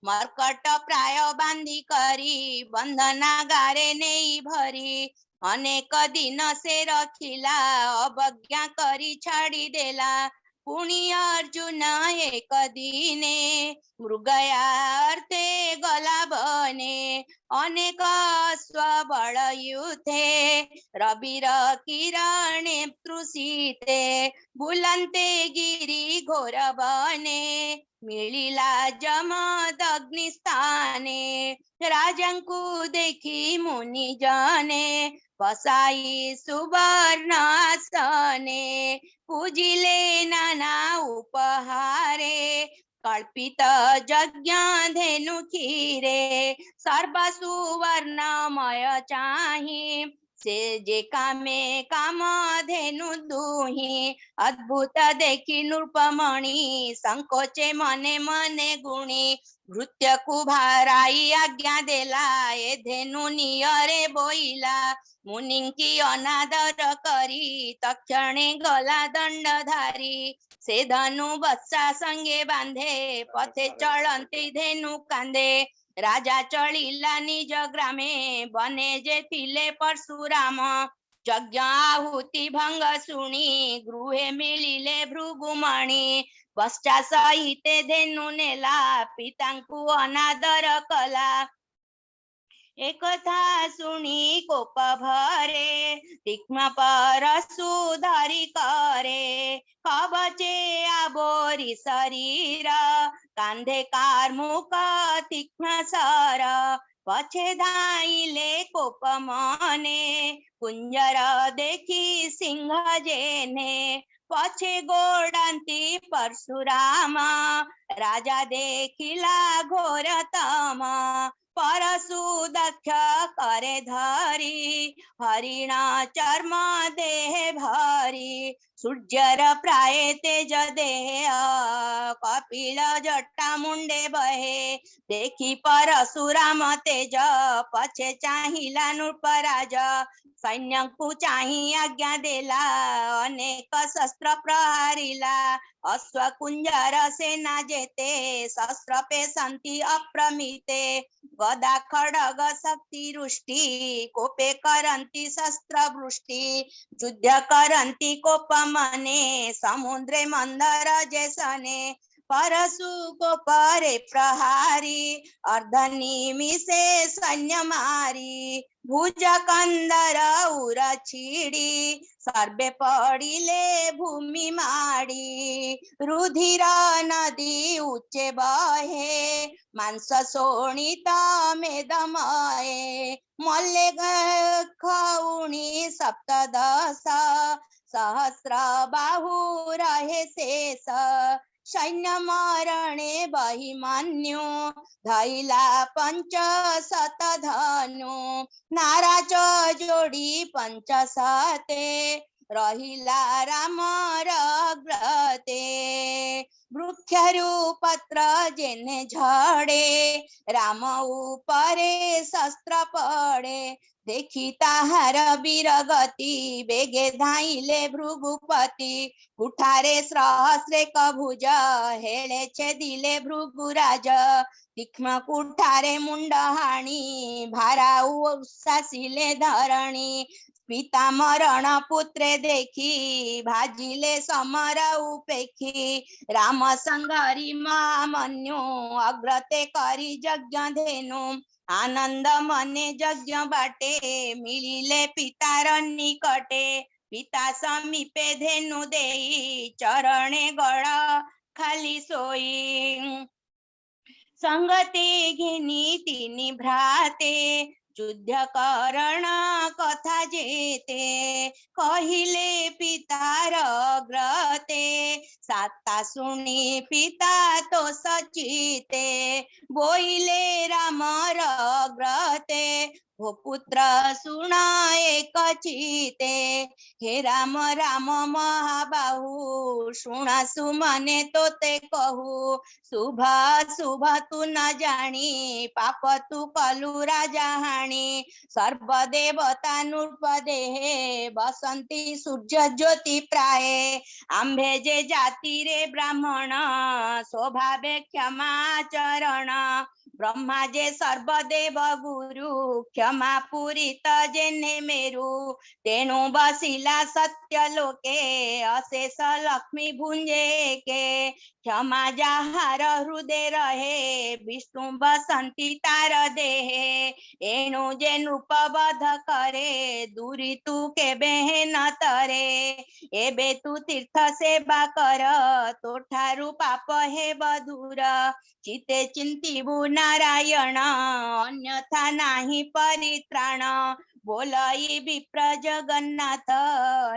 मर्कट प्राय बांधी करी बंधना गारे नेई भरी अनेक दिन से रखिला अवज्ञा करी छाड़ी देला पुणी अर्जुन एक दिने मृगयार्थे गला बने अनेक स्वबल युथे रविर किरणे तृषिते बुलंते गिरी घोर बने मिलिला जमदग्नि स्थाने राजंकु देखी मुनि जने बसाई सुवर्णासने पूजिले नाना उपहारे कल्पित यज्ञ धेनु खीरे सर्व सुवर्णमय चाहि से जे कामे कामधेनु दुही अद्भुत देखी नृपमणि संकोचे मने मने गुणी भृत्य कुभाराई आज्ञा देला ए धेनु नियरे बोइला मुनिंकी अनादर करी तक्षणे गला दंडधारी से धनु बत्सा संगे बांधे पथे चलंती धेनु कांदे राजा चलिला निज ग्रामे बने जे थिले परशुराम यज्ञ आहुति भंग शुणी गृहे मिलिले भृगुमणि पश्चात सहिते धेनु नेला पितांकु अनादर कला एकथा शुणी कोप भरे तीक्ष्ण परशु धरि करे कवचे आबोरी शरीर कांधे कार्मुक तीक्ष्ण सर पछे धाइले कोप मने कुंजर देखी सिंह जेने पछे गोडांती परशुराम राजा देखिला घोरतम परशु दक्ष करे धरी हरिण चर्म देह भरी सूर्यर प्राय तेज देह कपिल जटा मुंडे बहे देखी परशुराम तेज पछे चाहिला नृपराज सैन्य को चाही आज्ञा देला अनेक शस्त्र प्रहारिला अश्व कुंजर सेना जेते शस्त्र पे संति अप्रमिते गदा खड्ग शक्ति रुष्टि कोपे करंती शस्त्र वृष्टि युद्ध करंती कोप मने समुद्रे मंदर जैसने परशु को परे प्रहारी अर्धनिमिषे सैन्य मारी भुज कंदर उर छिड़ी सर्वे पड़िले भूमि माड़ी रुधिर नदी उच्चे बहे मांस शोणित मेदमये मल्ले खौणी सप्तदश सहस्र बाहु रहे शेष सैन्य मरणे बहिमान्यो धैला 500 धनु नाराज जोड़ी 500 रहिला रामर ग्रते वृक्षरु पत्र जेने झड़े राम उपरे शस्त्र पड़े देखी ताहार वीरगति बेगे धाइले भृगुपति कुठारे सहस्रे कभुज हेले छेदिले भृगुराज तीक्ष्ण कुठारे मुंड हाणी भाराऊ उसासिले धरणी पिता मरण पुत्रे देखी भाजिले समर उपेखी राम संघरी महामन्यु अग्रते करी यज्ञ धेनु आनंद मने यज्ञ बाटे मिलिले पितार निकटे पिता समीपे धेनु देई चरणे गळ खाली सोई संगते घेनी तिनी भ्राते युद्ध करण कथा जेते कहिले पितार ग्रते साता सुनी पिता तो सचिते बोइले रामर ग्रते हो पुत्र सुन एक चिते हे राम राम महाबाहु शुणासु मने तोते कहू शुभ शुभ तू न जानी पाप तू कलु राजा हाणी सर्वदेवता नृपदेहे बसंती सूर्य ज्योति प्राये आंबे जे जाति रे ब्राह्मण स्वभावे क्षमाचरण ब्रह्मा जे सर्वदेव गुरु क्षमा पूरित जेने मेरु तेणु बसिला सत्य लोके अशेष लक्ष्मी भुंजे के क्षमा जाहार हृदय रहे विष्णु बसंती तार देहे एणु जे नृपवध करे दूरी तू केबे न तरे एबे तू तीर्थ सेवा कर तो ठारु पाप हे बधुर चिते चिंतिबु नारायण अन्यथा नाही परित्राण बोलई विप्र जगन्नाथ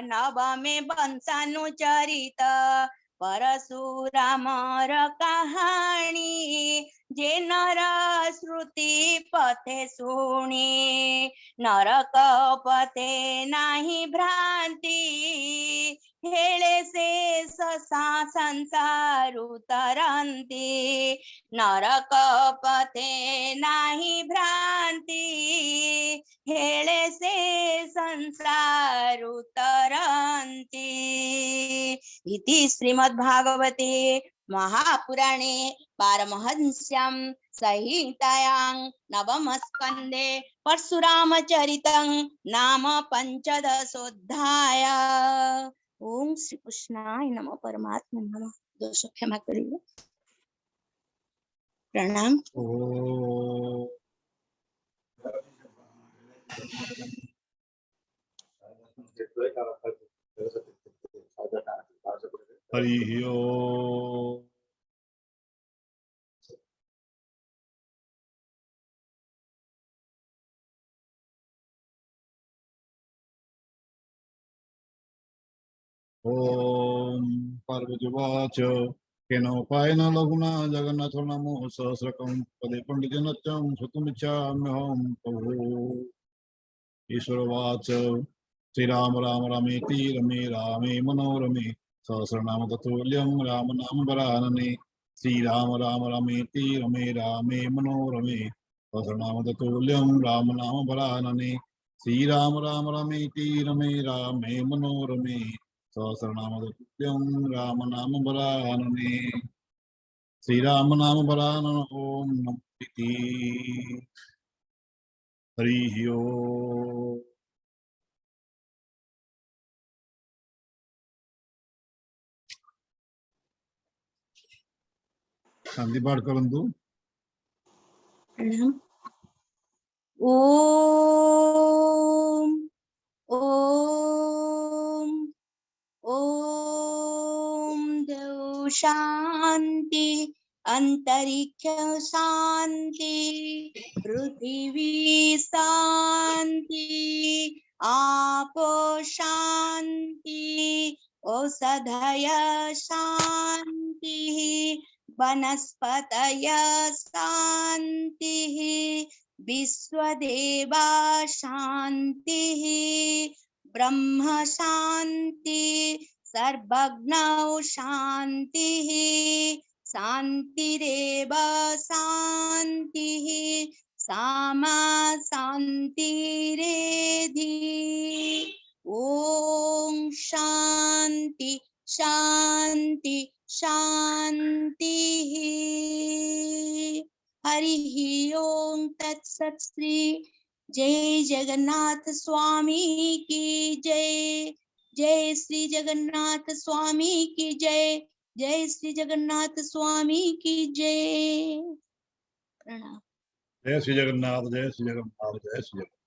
नवमे वंशानुचरित परशुरामर कहानी जे नर श्रुति पथे शुणी नरक पथे नाही भ्रांति हेळे से संसार उतरंती नरक पथे नाही भ्रांति हेळे से संसार उतरंती। इति श्रीमद्भागवते महापुराणे पारमहंस्यां संहितायां नवमस्कन्धे परशुरामचरितं नाम पंचदशोऽध्याय। ओम श्री कृष्णाय नमः परमात्मा नमः। दोष क्षमा करिए। प्रणाम। ओ हरि ओम। ओम पार्वतीवाच केनोपायेन लघुना जगन्नाथो नमो सहस्रकं पदे पंडितनत्यं श्रोतुमिच्छाम्यहं प्रभो। ईश्वरवाच श्रीराम राम रामेति रमे रामे मनोरमे सहस्रनाम तत्तुल्यं राम नाम वरानने। श्रीराम राम रामेति रमे रामे मनोरमे सहस्रनाम तत्तुल्यं राम नाम वरानने। श्रीराम राम रामेति रमे रामे मनोरमे सहस्रनाम तत्तुल्यं राम नाम वरानने। श्रीराम नाम वरानन ओम नमो इति। हरि ओम। शांति पाठ करंतु। प्रणाम। ओम ओम ओम देव शांति अंतरिक्ष शांति पृथ्वी शांति आपो शांति औषधय शांति वनस्पतय शांति विश्वदेवा शांति ब्रह्म शांति सर्वज्ञौ शांति शांतिरेव शांति सामा शांतिरेधि। ओम शांति शांति शांति। हरि ओम तत्सत्। श्री जय जगन्नाथ स्वामी की जय। जय श्री जगन्नाथ स्वामी की जय। जय श्री जगन्नाथ स्वामी की जय। प्रणाम। जय श्री जगन्नाथ जय श्री जगन्नाथ जय श्री जगन्नाथ।